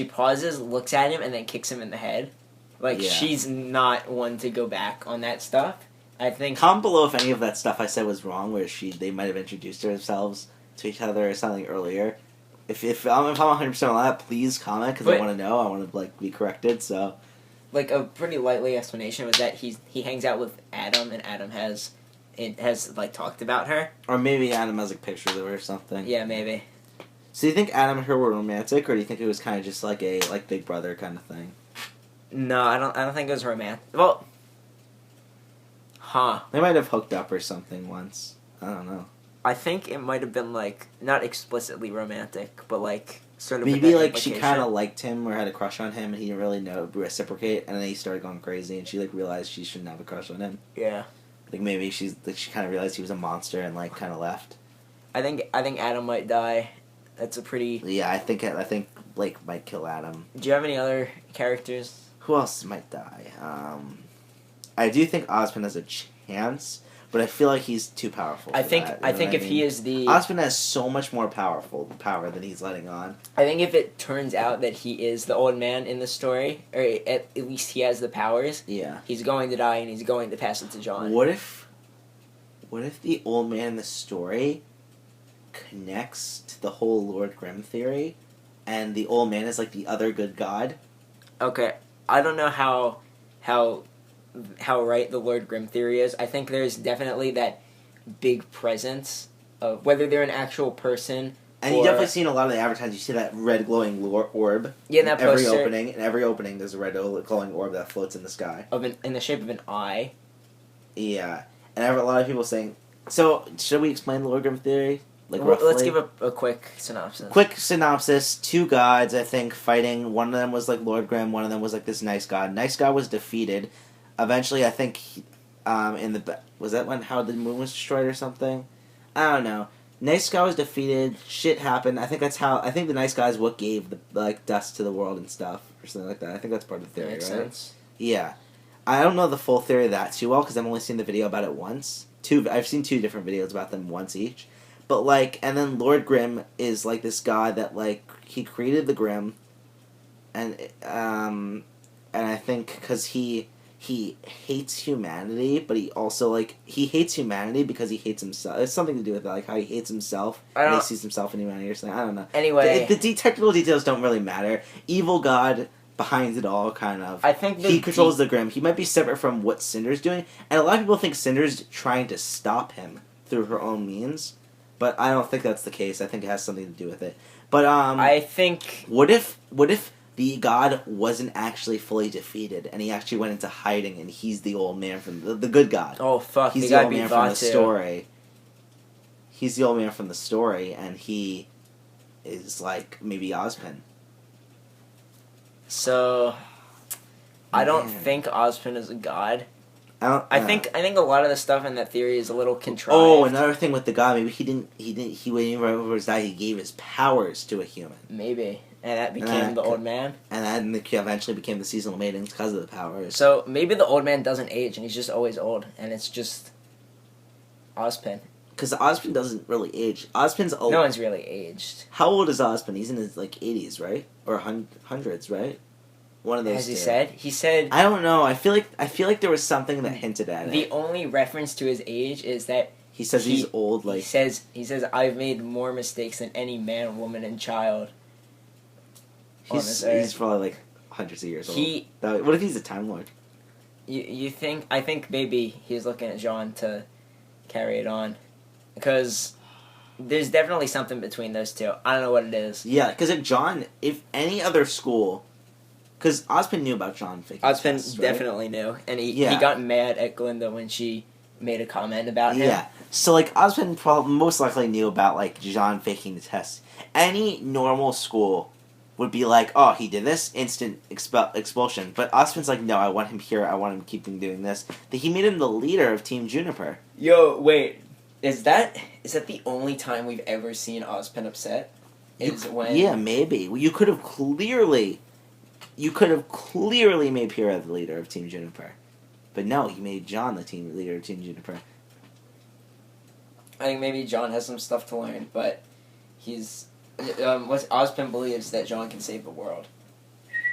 pauses, looks at him, and then kicks him in the head. Like she's not one to go back on that stuff. I think. Comment below if any of that stuff I said was wrong, where they might have introduced themselves to each other or something earlier. If I'm 100% on that, please comment because I want to know. I want to like be corrected. So, like a pretty lightly explanation was that he hangs out with Adam and Adam has like talked about her. Or maybe Adam has like pictures of her or something. Yeah, maybe. So do you think Adam and her were romantic, or do you think it was kind of just like a Big Brother kind of thing? No, I don't think it was romantic. Well, they might have hooked up or something once. I don't know. I think it might have been, like, not explicitly romantic, but, like, sort of maybe, like, she kind of liked him or had a crush on him, and he didn't really reciprocate, and then he started going crazy, and she, like, realized she shouldn't have a crush on him. Yeah. Like, maybe she kind of realized he was a monster and, like, kind of left. I think Adam might die. That's a pretty... Yeah, I think Blake might kill Adam. Do you have any other characters? Who else might die? I do think Osmond has a chance... But I feel like he's too powerful. I think if he is the... Osmond has so much more power than he's letting on. I think if it turns out that he is the old man in the story, or at least he has the powers, he's going to die and he's going to pass it to John. What if the old man in the story connects to the whole Lord Grimm theory, and the old man is like the other good god? Okay, I don't know how right the Lord Grimm theory is. I think there's definitely that big presence of whether they're an actual person. And you definitely seen a lot of the advertisements. You see that red glowing orb. Yeah, in that every poster. In every opening, there's a red glowing orb that floats in the sky. In the shape of an eye. Yeah, and I have a lot of people saying. So, should we explain the Lord Grimm theory? Like, roughly? Let's give a quick synopsis. Quick synopsis. Two gods, I think, fighting. One of them was like Lord Grimm. One of them was like this nice god. Nice god was defeated. Eventually, I think, was that when how the moon was destroyed or something? I don't know. Nice guy was defeated. Shit happened. I think the nice guy is what gave the like dust to the world and stuff or something like that. I think that's part of the theory, Makes right? Sense. Yeah, I don't know the full theory of that too well because I've only seen the video about it once. I've seen two different videos about them once each, but like, and then Lord Grimm is like this god that like he created the Grimm, and I think because he hates humanity, but he also, like, he hates humanity because he hates himself. It's something to do with, like, how he hates himself, and he sees himself in humanity or something. I don't know. Anyway. The technical details don't really matter. Evil God behind it all, kind of. I think he controls the Grimm. He might be separate from what Cinder's doing, and a lot of people think Cinder's trying to stop him through her own means, but I don't think that's the case. I think it has something to do with it. But, I think... What if the god wasn't actually fully defeated, and he actually went into hiding, and he's the old man from the good god. Oh fuck! He's the old man from the story. He's the old man from the story, and he is like maybe Ozpin. So, I don't think Ozpin is a god. I think a lot of the stuff in that theory is a little contrived. Oh, another thing with the god, maybe he didn't when he die, he gave his powers to a human. Maybe. And that became the old man. And then eventually became the seasonal maidens because of the powers. So maybe the old man doesn't age, and he's just always old, and it's just Ozpin. Because Ozpin doesn't really age. Ozpin's old. No one's really aged. How old is Ozpin? He's in his 80s, right? Or hundreds, right? One of those. Has he said? He said. I don't know. I feel like there was something that hinted at it. The only reference to his age is that he says he's old. Like he says I've made more mistakes than any man, woman, and child. He's probably hundreds of years old. What if he's a Time Lord? You think? I think maybe he's looking at Jean to carry it on, because there's definitely something between those two. I don't know what it is. Yeah, because if any other school, because Ozpin knew about Jean faking Ozpin tests, right? definitely knew, and he got mad at Glinda when she made a comment about him. Yeah, so Ozpin most likely knew about Jean faking the test. Any normal school would be like, oh, he did this, instant expulsion. But Ozpin's like, no, I want him here. I want him keeping doing this. He made him the leader of Team Juniper. Yo, wait, is that the only time we've ever seen Ozpin upset? Yeah, maybe. You could have clearly made Pyrrha the leader of Team Juniper. But no, he made John the team leader of Team Juniper. I think maybe John has some stuff to learn, but he's... Ozpin believes that John can save the world.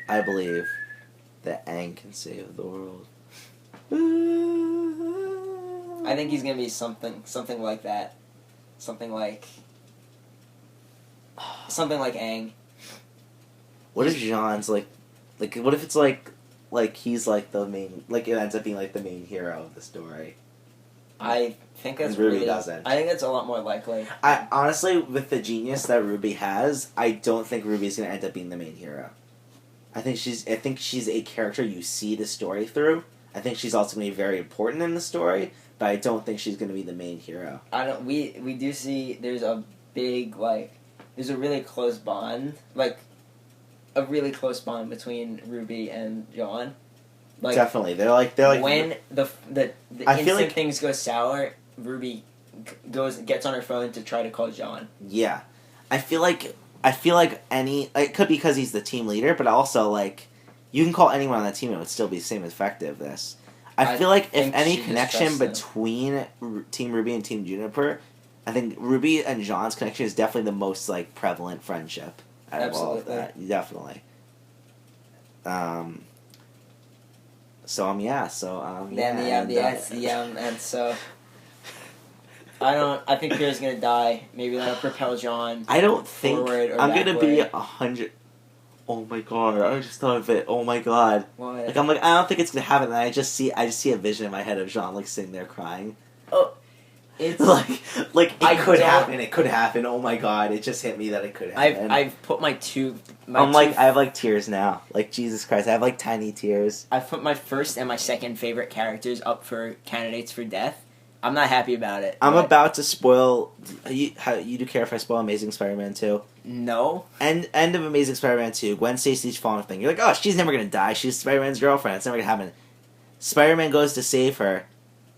I believe that Aang can save the world. I think he's gonna be something like that. Something like Aang. What if John's what if it's he's the main, it ends up being the main hero of the story? I think that's RWBY doesn't. I think that's a lot more likely. I honestly, with the genius that RWBY has, I don't think Ruby's gonna end up being the main hero. I think she's a character you see the story through. I think she's also gonna be very important in the story, but I don't think she's gonna be the main hero. We do see there's a big there's a really close bond, a really close bond between RWBY and John. Definitely, they're when the instant things go sour, RWBY gets on her phone to try to call John. Yeah, I feel like it could be because he's the team leader, but also you can call anyone on that team and it would still be the same effectiveness. I feel like if any connection between Team RWBY and Team Juniper, I think RWBY and John's connection is definitely the most prevalent friendship out of all of that. Definitely. And so I think Pierre's gonna die. Maybe that'll propel John. I don't think forward or I'm backward. gonna be 100. Oh my god! I just thought of it. Oh my god! What? I don't think it's gonna happen. And I just see a vision in my head of Jean sitting there crying. Oh, it's it could happen. It could happen. Oh my god! It just hit me that it could happen. I've put I have tears now. Jesus Christ! I have tiny tears. I've put my first and my second favorite characters up for candidates for death. I'm not happy about it. I'm about to spoil. You do care if I spoil Amazing Spider-Man 2? No. End of Amazing Spider-Man 2. Gwen Stacy's falling thing. You're oh, she's never gonna die. She's Spider-Man's girlfriend. It's never gonna happen. Spider-Man goes to save her.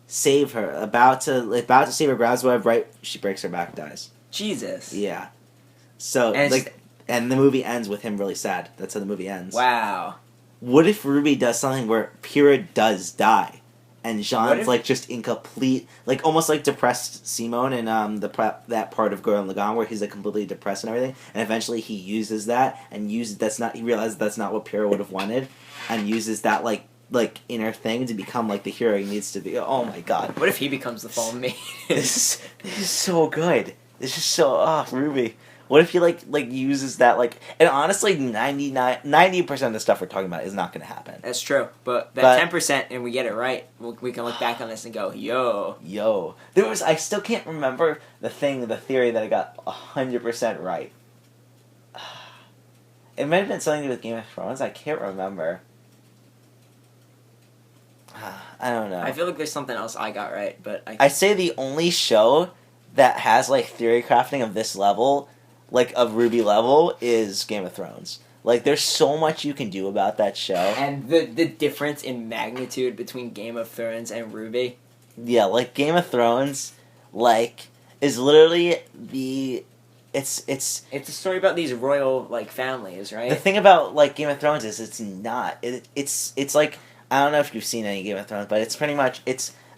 About to save her. Grabs the web. Right, she breaks her back. Dies. Jesus. Yeah. So and the movie ends with him really sad. That's how the movie ends. Wow. What if RWBY does something where Pyrrha does die? And Jean's just incomplete, almost depressed Simone in that part of Gurren Lagann where he's completely depressed and everything. And eventually he uses that and he realizes that's not what Pyrrha would have wanted, and uses that inner thing to become the hero he needs to be. Oh my god! What if he becomes the fallen maiden? This is so good. This is so RWBY. What if he uses that and honestly 90% of the stuff we're talking about is not going to happen. That's true, but 10% and we get it right, we can look back on this and go, yo. I still can't remember the theory that I got 100% right. It might have been something to do with Game of Thrones. I can't remember. I don't know. I feel like there's something else I got right, but I say the only show that has theory crafting of this level, of RWBY level, is Game of Thrones. There's so much you can do about that show. And the difference in magnitude between Game of Thrones and RWBY. Yeah, Game of Thrones, is literally the it's a story about these royal like families, right? The thing about like Game of Thrones is it's not. It's like, I don't know if you've seen any Game of Thrones, but it's pretty much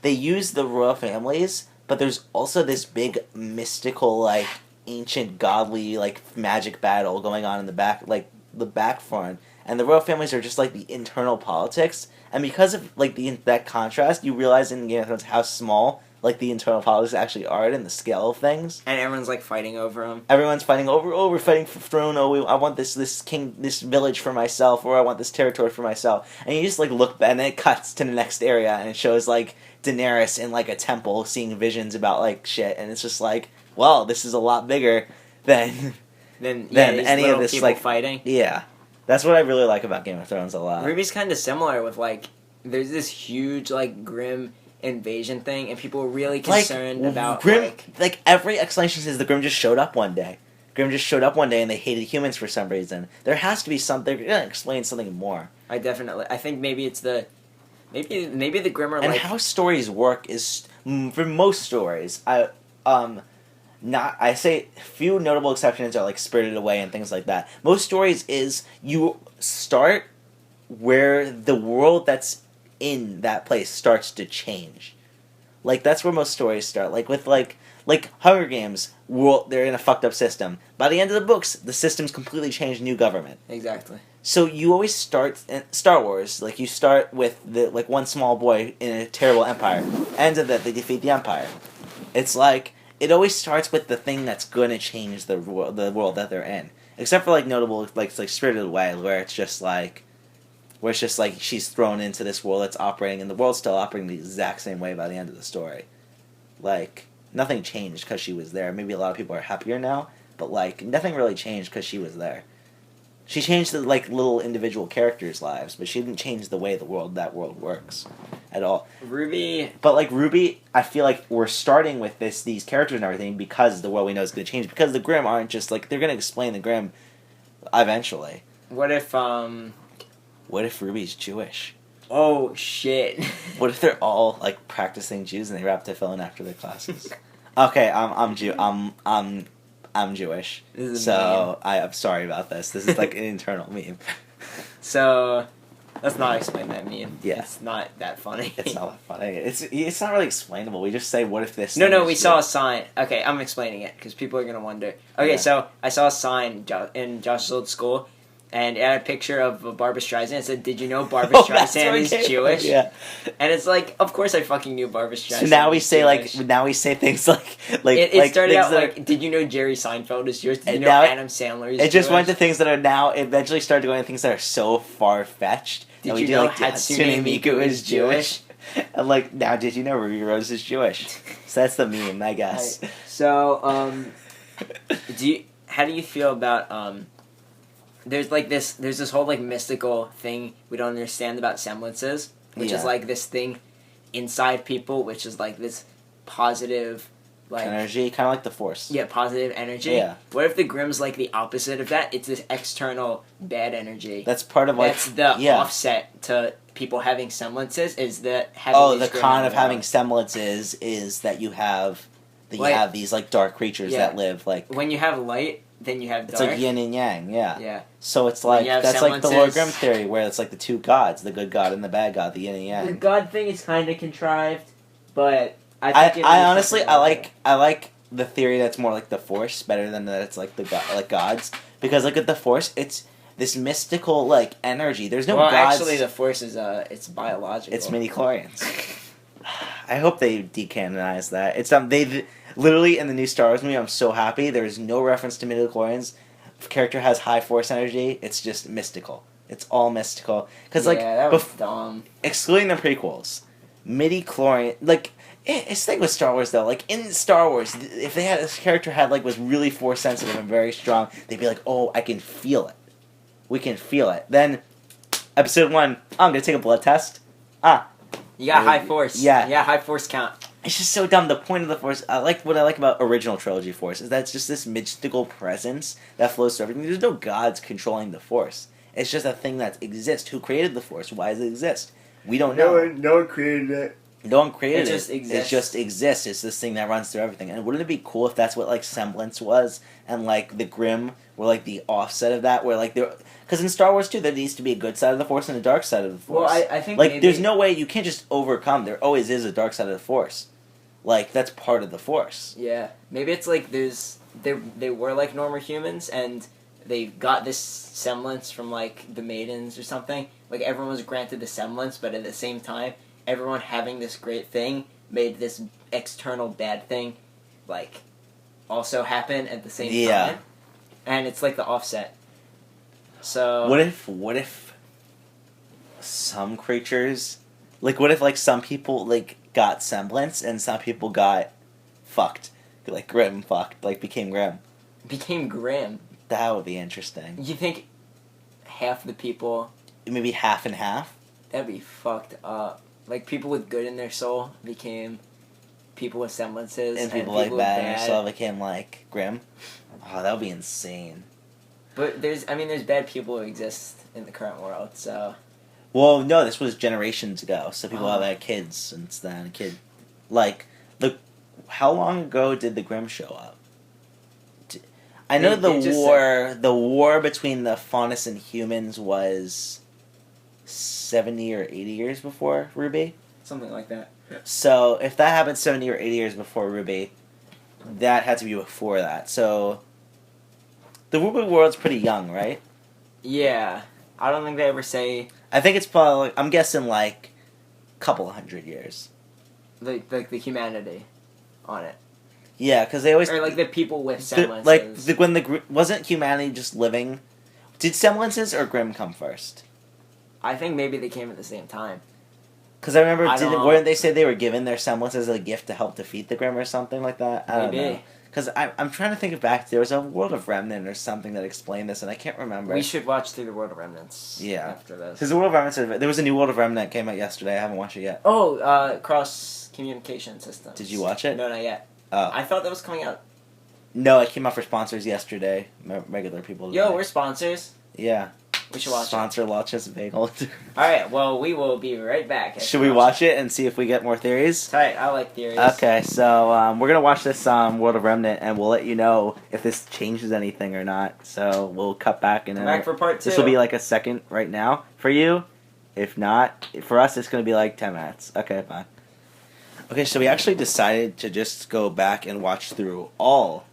they use the royal families, but there's also this big mystical like ancient godly like magic battle going on in the back, like the back front, and the royal families are just like the internal politics. And because of like that contrast, you realize in Game of Thrones how small like the internal politics actually are in the scale of things. And everyone's like fighting over them. Everyone's fighting over. Oh, we're fighting for throne. Oh, I want this village for myself, or I want this territory for myself. And you just like look, and then it cuts to the next area, and it shows like Daenerys in like a temple seeing visions about like shit, and it's just like, well, this is a lot bigger than any of this like fighting. Yeah. That's what I really like about Game of Thrones a lot. RWBY's kind of similar with, like, there's this huge, like, grim invasion thing, and people are really concerned about, Grimm, like, every explanation says the Grimm just showed up one day. Grimm just showed up one day and they hated humans for some reason. There has to be something, they're gonna explain something more. I think maybe it's maybe the Grimm are, and how stories work is, for most stories, I say few notable exceptions are like Spirited Away and things like that. Most stories is you start where the world that's in that place starts to change. Like that's where most stories start. Like with like Hunger Games, they're in a fucked up system. By the end of the books, the system's completely changed, new government. Exactly. So you always start in Star Wars, like you start with the like one small boy in a terrible empire. Ends of that they defeat the empire. It's like it always starts with the thing that's going to change the world that they're in. Except for like notable like Spirited Away, where it's just like she's thrown into this world that's operating, and the world's still operating the exact same way by the end of the story. Like nothing changed because she was there. Maybe a lot of people are happier now, but like nothing really changed because she was there. She changed the like little individual characters' lives, but she didn't change the way that world works at all. But like RWBY, I feel like we're starting with these characters and everything because the world we know is going to change. Because the Grimm aren't just like they're going to explain the Grimm eventually. What if RWBY's Jewish? Oh shit! What if they're all like practicing Jews and they have to fill in after their classes? Okay, I'm Jewish, so I'm sorry about this. This is like an internal meme. So, let's not explain that meme. Yeah. It's not that funny. It's not that funny. It's not really explainable. We just say, what if this... No, we saw a sign. Okay, I'm explaining it, because people are going to wonder. Okay, So I saw a sign in Josh's old school, and it had a picture of Barbra Streisand. It said, "Did you know Barbra Streisand is Jewish?" Yeah. And it's like, of course I fucking knew Barbra Streisand. So now we say things like it started out like, "Did you know Jerry Seinfeld is Jewish? Did you know Adam Sandler is Jewish?" It just went to things that are now eventually started going to things that are so far fetched. Did you know Hatsune Miku is Jewish? And like, now did you know Ruby Rose is Jewish? So that's the meme, I guess. Right. So how do you feel about there's this whole like mystical thing we don't understand about semblances, which is like this thing inside people, which is like this positive like energy, kind of like the Force. Yeah, positive energy. Yeah. What if the Grimm's like the opposite of that? It's this external bad energy. That's part of like that's the offset to people having semblances is that having the con of having semblances is that you have these like dark creatures that live like when you have light. Then you have dark. It's like yin and yang, yeah. Yeah. So it's like that's like the Lord Grimm theory, where it's like the two gods, the good god and the bad god, the yin and yang. The god thing is kind of contrived, but I honestly like the theory that's more like the Force better than that it's like like gods, because like with the Force it's this mystical like energy. There's no gods. Actually the Force is it's biological. It's midi-chlorians. I hope they decanonize that. It's they literally in the new Star Wars movie. I'm so happy. There's no reference to midi-chlorians. If a character has high Force energy, it's just mystical. It's all mystical. Because that was dumb. Excluding the prequels, midi-chlorian like it's the thing with Star Wars though. Like in Star Wars, if they had this character was really Force sensitive and very strong, they'd be like, "Oh, I can feel it. We can feel it." Then, Episode 1, I'm gonna take a blood test. You got high Force. Yeah, high Force count. It's just so dumb. The point of the Force, what I like about original trilogy Force is that it's just this mystical presence that flows through everything. There's no gods controlling the Force. It's just a thing that exists. Who created the Force? Why does it exist? We don't know. No one created it. No one created it. Just exists. It just exists. It's this thing that runs through everything. And wouldn't it be cool if that's what like Semblance was, and like the Grimm were like the offset of that, where like there, because in Star Wars too, there needs to be a good side of the Force and a dark side of the Force. Well, I think like maybe, there's no way you can't just overcome. There always is a dark side of the Force. Like that's part of the Force. Yeah, maybe it's like they were like normal humans and they got this semblance from like the maidens or something. Like everyone was granted the semblance, but at the same time, everyone having this great thing made this external bad thing, like, also happen at the same time. And it's like the offset. So what if some creatures, like what if like some people like got semblance and some people got fucked, like Grimm fucked, like became Grimm. Became Grimm. That would be interesting. You think half the people, maybe half and half? That'd be fucked up. Like people with good in their soul became people with semblances, and people like bad in their soul became like Grimm. Oh, that would be insane. But there's bad people who exist in the current world, so. Well, no, this was generations ago, so people have had kids since then. How long ago did the Grimm show up? I know the war between the Faunus and humans was 70 or 80 years before RWBY? Something like that. So, if that happened 70 or 80 years before RWBY, that had to be before that. So, the RWBY world's pretty young, right? Yeah. I don't think they ever say... I think it's probably... I'm guessing, like, a couple 100 years. Like the humanity on it. Yeah, because they always... Or, like, the people with semblances. Wasn't humanity just living... Did semblances or Grimm come first? I think maybe they came at the same time. Because I remember, weren't they say they were given their semblance as a gift to help defeat the Grimm or something like that? I don't know. Because I'm trying to think back. There was a World of Remnant or something that explained this, and I can't remember. We should watch through the World of Remnants after this. Because the World of Remnants, there was a new World of Remnant that came out yesterday. I haven't watched it yet. Oh, cross-communication systems. Did you watch it? No, not yet. Oh. I thought that was coming out. No, it came out for sponsors yesterday. Regular people. Today. Yo, we're sponsors. Yeah. We should watch Sponsor Lodge's Bagel. Alright, well, we will be right back. Should we watch it and see if we get more theories? Tight, I like theories. Okay, so we're going to watch this World of Remnant, and we'll let you know if this changes anything or not. So we'll cut back. And come back for part 2. This will be like a second right now for you. If not, for us, it's going to be like 10 minutes. Okay, bye. Okay, so we actually decided to just go back and watch through all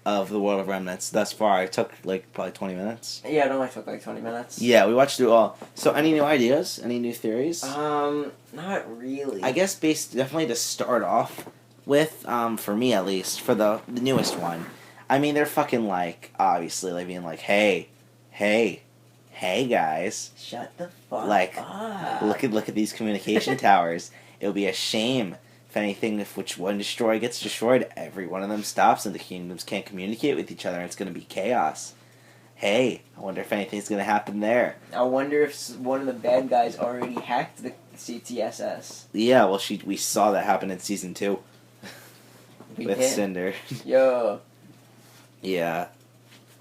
of the World of Remnants thus far. It took like probably 20 minutes. Yeah, it only took like 20 minutes. Yeah, we watched through all. So any new ideas? Any new theories? Not really. I guess definitely to start off with, for me at least, for the newest one. I mean, they're fucking like, obviously, like being like, hey guys. Shut the fuck up. Look at these communication towers. It would be a shame if which one destroyer gets destroyed, every one of them stops and the kingdoms can't communicate with each other and it's going to be chaos. Hey, I wonder if anything's going to happen there. I wonder if one of the bad guys already hacked the CTSS. Yeah, well, we saw that happen in Season 2. With Cinder. Yo. Yeah.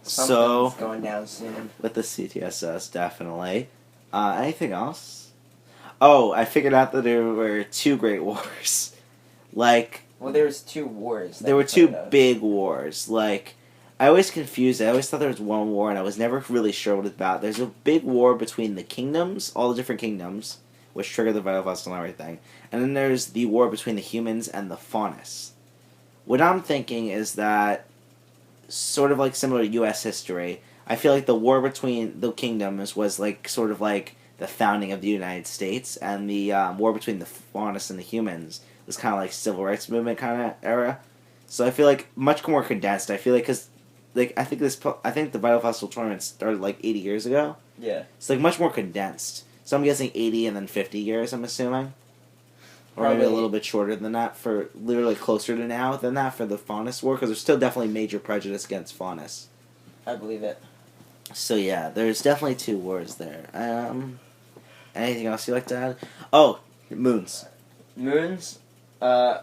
Something's going down soon. With the CTSS, definitely. Anything else? Oh, I figured out that there were 2 Great Wars. Well, there was 2 wars. There were 2 big wars. I always confused it. I always thought there was one war, and I was never really sure what it's about. There's a big war between the kingdoms, all the different kingdoms, which triggered the Vital Festival and everything. And then there's the war between the humans and the Faunus. What I'm thinking is that, sort of similar to U.S. history, I feel like the war between the kingdoms was sort of like the founding of the United States, and the war between the Faunus and the humans was kind of like civil rights movement kind of era. So I feel like much more condensed. I feel like because I think the Vital Festival tournament started 80 years ago. Yeah. It's much more condensed. So I'm guessing 80 and then 50 years. I'm assuming. Or Probably. Maybe a little bit shorter than that for literally closer to now than that for the Faunus war, because there's still definitely major prejudice against Faunus. I believe it. So yeah, there's definitely 2 wars there. Anything else you'd like to add? Oh, moons. Moons? I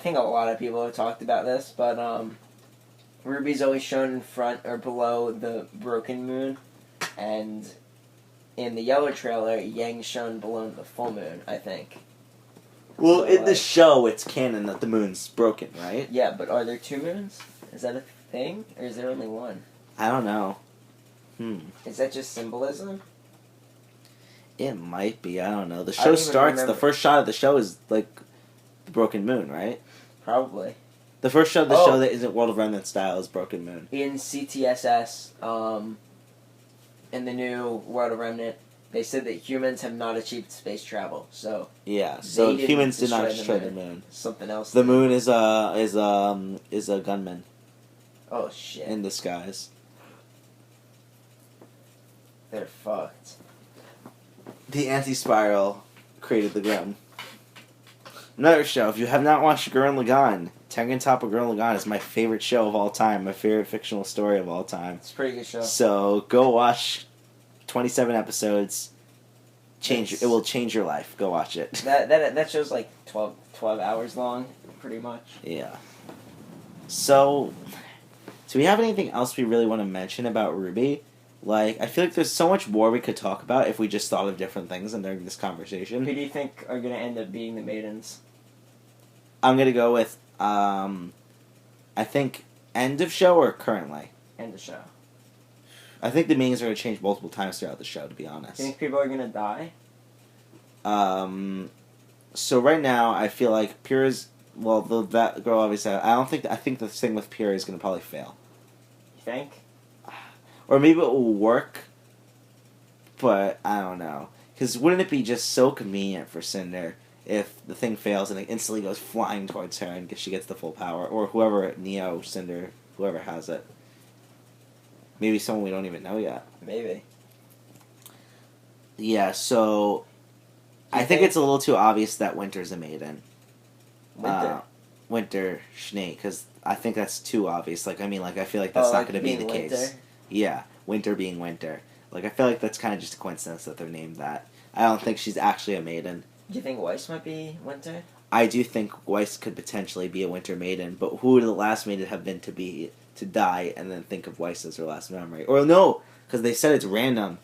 think a lot of people have talked about this, but RWBY's always shown in front or below the broken moon, and in the yellow trailer, Yang's shown below the full moon, I think. Well, So, in the show, it's canon that the moon's broken, right? Yeah, but are there 2 moons? Is that a thing, or is there only one? I don't know. Is that just symbolism? It might be. I don't know. The I show don't even starts. remember. The first shot of the show is like the broken moon, right? Probably. The first shot of the show that isn't World of Remnant style is Broken Moon. In CTSS, in the new World of Remnant, they said that humans have not achieved space travel. So yeah, so humans did not destroy the moon. Something else. The moon is a gunman. Oh shit! In disguise. They're fucked. The anti-spiral created the gun. Another show. If you have not watched Gurren Lagann, Tengen Toppa Gurren Lagann is my favorite show of all time. My favorite fictional story of all time. It's a pretty good show. So go watch 27 episodes. It will change your life. Go watch it. That show's like 12 hours long, pretty much. Yeah. So, do we have anything else we really want to mention about RWBY? Like, I feel like there's so much more we could talk about if we just thought of different things during this conversation. Who do you think are going to end up being the maidens? I'm going to go with, I think, end of show or currently? End of show. I think the meanings are going to change multiple times throughout the show, to be honest. Do you think people are going to die? So right now, I feel like Pyrrha's, well, that girl obviously, I think the thing with Pyrrha is going to probably fail. You think? Or maybe it will work, but I don't know. Because wouldn't it be just so convenient for Cinder if the thing fails and it instantly goes flying towards her and she gets the full power? Or whoever, Neo, Cinder, whoever has it. Maybe someone we don't even know yet. Maybe. Yeah, so I think it's a little too obvious that Winter's a maiden. Winter, Schnee, because I think that's too obvious. Like, I mean, like, I feel like that's not going to be the case. Yeah, Winter being Winter. Like, I feel like that's kind of just a coincidence that they're named that. I don't think she's actually a maiden. Do you think Weiss might be Winter? I do think Weiss could potentially be a Winter maiden, but who would the last maiden have been to die and then think of Weiss as her last memory? Or no, because they said it's random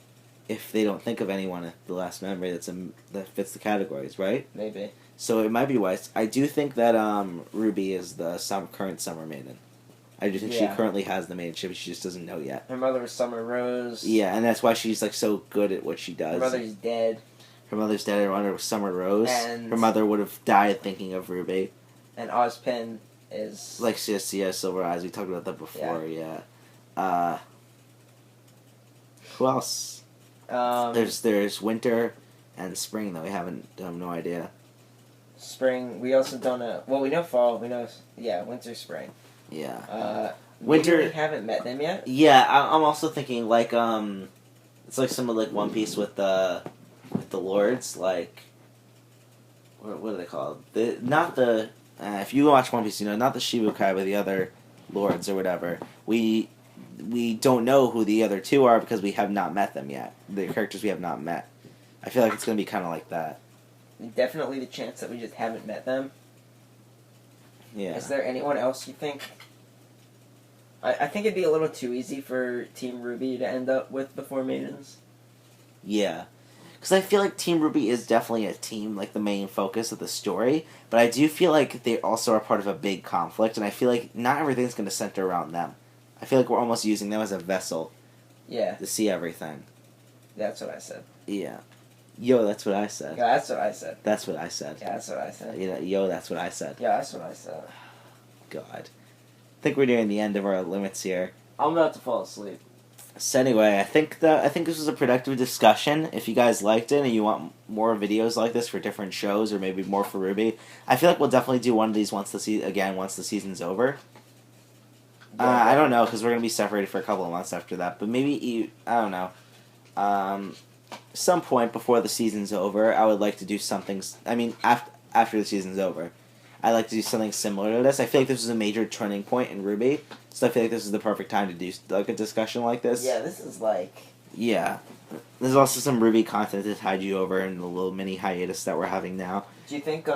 if they don't think of anyone at the last memory that fits the categories, right? Maybe. So it might be Weiss. I do think that RWBY is the current summer maiden. I do think she currently has the maidenship. She just doesn't know yet. Her mother was Summer Rose. Yeah, and that's why she's like so good at what she does. Her mother's dead. Her mother's dead. Her mother was Summer Rose. And her mother would have died thinking of RWBY. And Ozpin is like Silver Eyes. We talked about that before. Yeah. Who else? There's Winter and Spring that we have no idea. Spring. We also don't know. Well, we know Fall. We know Winter, Spring. Yeah. Winter. We haven't met them yet. Yeah, I'm also thinking like it's like some of like One Piece with the lords, like what are they called? If you watch One Piece, you know, not the Shibukai, but the other lords or whatever. We don't know who the other two are because we have not met them yet. The characters we have not met. I feel like it's gonna be kind of like that. Definitely the chance that we just haven't met them. Yeah. Is there anyone else you think? I think it'd be a little too easy for Team RWBY to end up with the 4 maidens. Yeah. Because I feel like Team RWBY is definitely a team, like the main focus of the story, but I do feel like they also are part of a big conflict, and I feel like not everything's going to center around them. I feel like we're almost using them as a vessel. Yeah. To see everything. That's what I said. Yeah. Yo, that's what I said. Yeah, that's what I said. That's what I said. Yeah, that's what I said. Yo, that's what I said. Yeah, that's what I said. God. I think we're nearing the end of our limits here. I'm about to fall asleep. So anyway, I think this was a productive discussion. If you guys liked it and you want more videos like this for different shows or maybe more for RWBY, I feel like we'll definitely do one of these once the season's over. Yeah, I don't know, because we're going to be separated for a couple of months after that. But maybe, I don't know. Some point before the season's over, I would like to do something... I mean, after the season's over. I'd like to do something similar to this. I feel like this is a major turning point in RWBY, so I feel like this is the perfect time to do like a discussion like this. Yeah, this is like... Yeah. There's also some RWBY content to tide you over in the little mini hiatus that we're having now. Do you think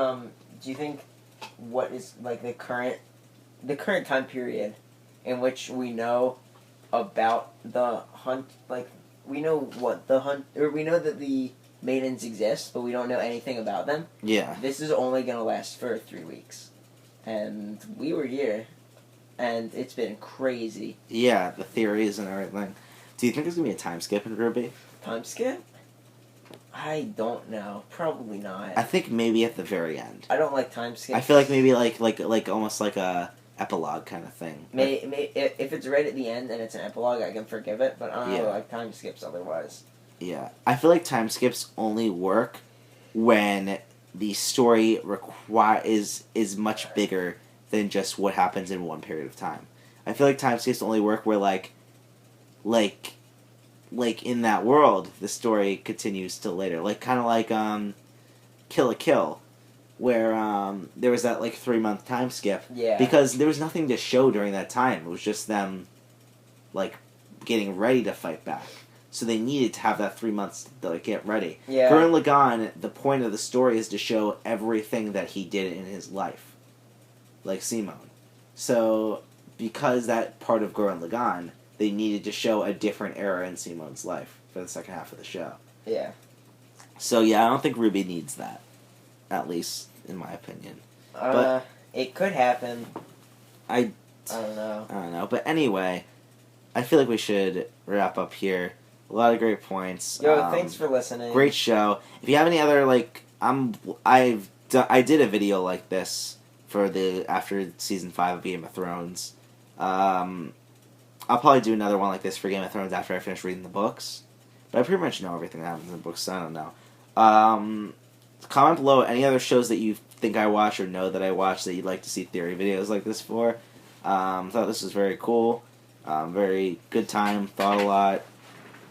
what is, like, the current time period in which we know about the hunt, like, we know what the hunt, or we know that the maidens exist, but we don't know anything about them. Yeah. This is only going to last for 3 weeks. And we were here, and it's been crazy. Yeah, the theories and everything. Do you think there's going to be a time skip in RWBY? Time skip? I don't know. Probably not. I think maybe at the very end. I don't like time skips. I feel like maybe like almost like a epilogue kind of thing. If it's right at the end and it's an epilogue, I can forgive it, but I don't really like time skips otherwise. Yeah. I feel like time skips only work when the story is much bigger than just what happens in one period of time. I feel like time skips only work where like in that world the story continues till later. Like kind of like Kill la Kill, where there was that like 3-month time skip. Yeah. Because there was nothing to show during that time. It was just them like getting ready to fight back. So they needed to have that 3 months to like, get ready. Yeah. Gurren Lagann, the point of the story is to show everything that he did in his life. Like Simone. So because that part of Gurren Lagann, they needed to show a different era in Simone's life for the second half of the show. Yeah. So yeah, I don't think RWBY needs that. At least in my opinion. But it could happen. I don't know. I don't know. But anyway, I feel like we should wrap up here. A lot of great points. Yo, thanks for listening. Great show. If you have any other I did a video like this for after season 5 of Game of Thrones. I'll probably do another one like this for Game of Thrones after I finish reading the books. But I pretty much know everything that happens in the books, so I don't know. Comment below any other shows that you think I watch or know that I watch that you'd like to see theory videos like this for. Thought this was very cool. Very good time. Thought a lot.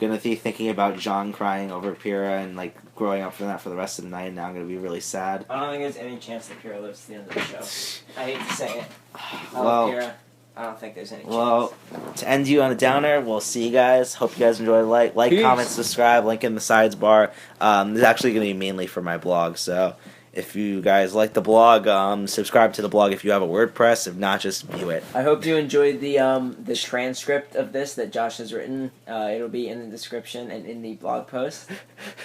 Gonna be thinking about John crying over Pyrrha and like growing up from that for the rest of the night. Now I'm gonna be really sad. I don't think there's any chance that Pyrrha lives to the end of the show. I hate to say it. Well, I don't think there's any chance. Well, to end you on a downer, we'll see you guys. Hope you guys enjoyed. Like, comment, subscribe. Link in the sides bar. This is actually gonna be mainly for my blog, so. If you guys like the blog, subscribe to the blog if you have a WordPress. If not, just view it. I hope you enjoyed the transcript of this that Josh has written. It'll be in the description and in the blog post.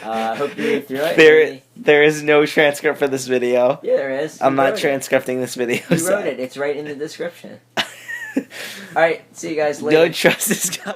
I hope you read through it. There is no transcript for this video. Yeah, there is. I'm not transcripting this video. You wrote it. It's right in the description. All right. See you guys later. Don't trust this guy.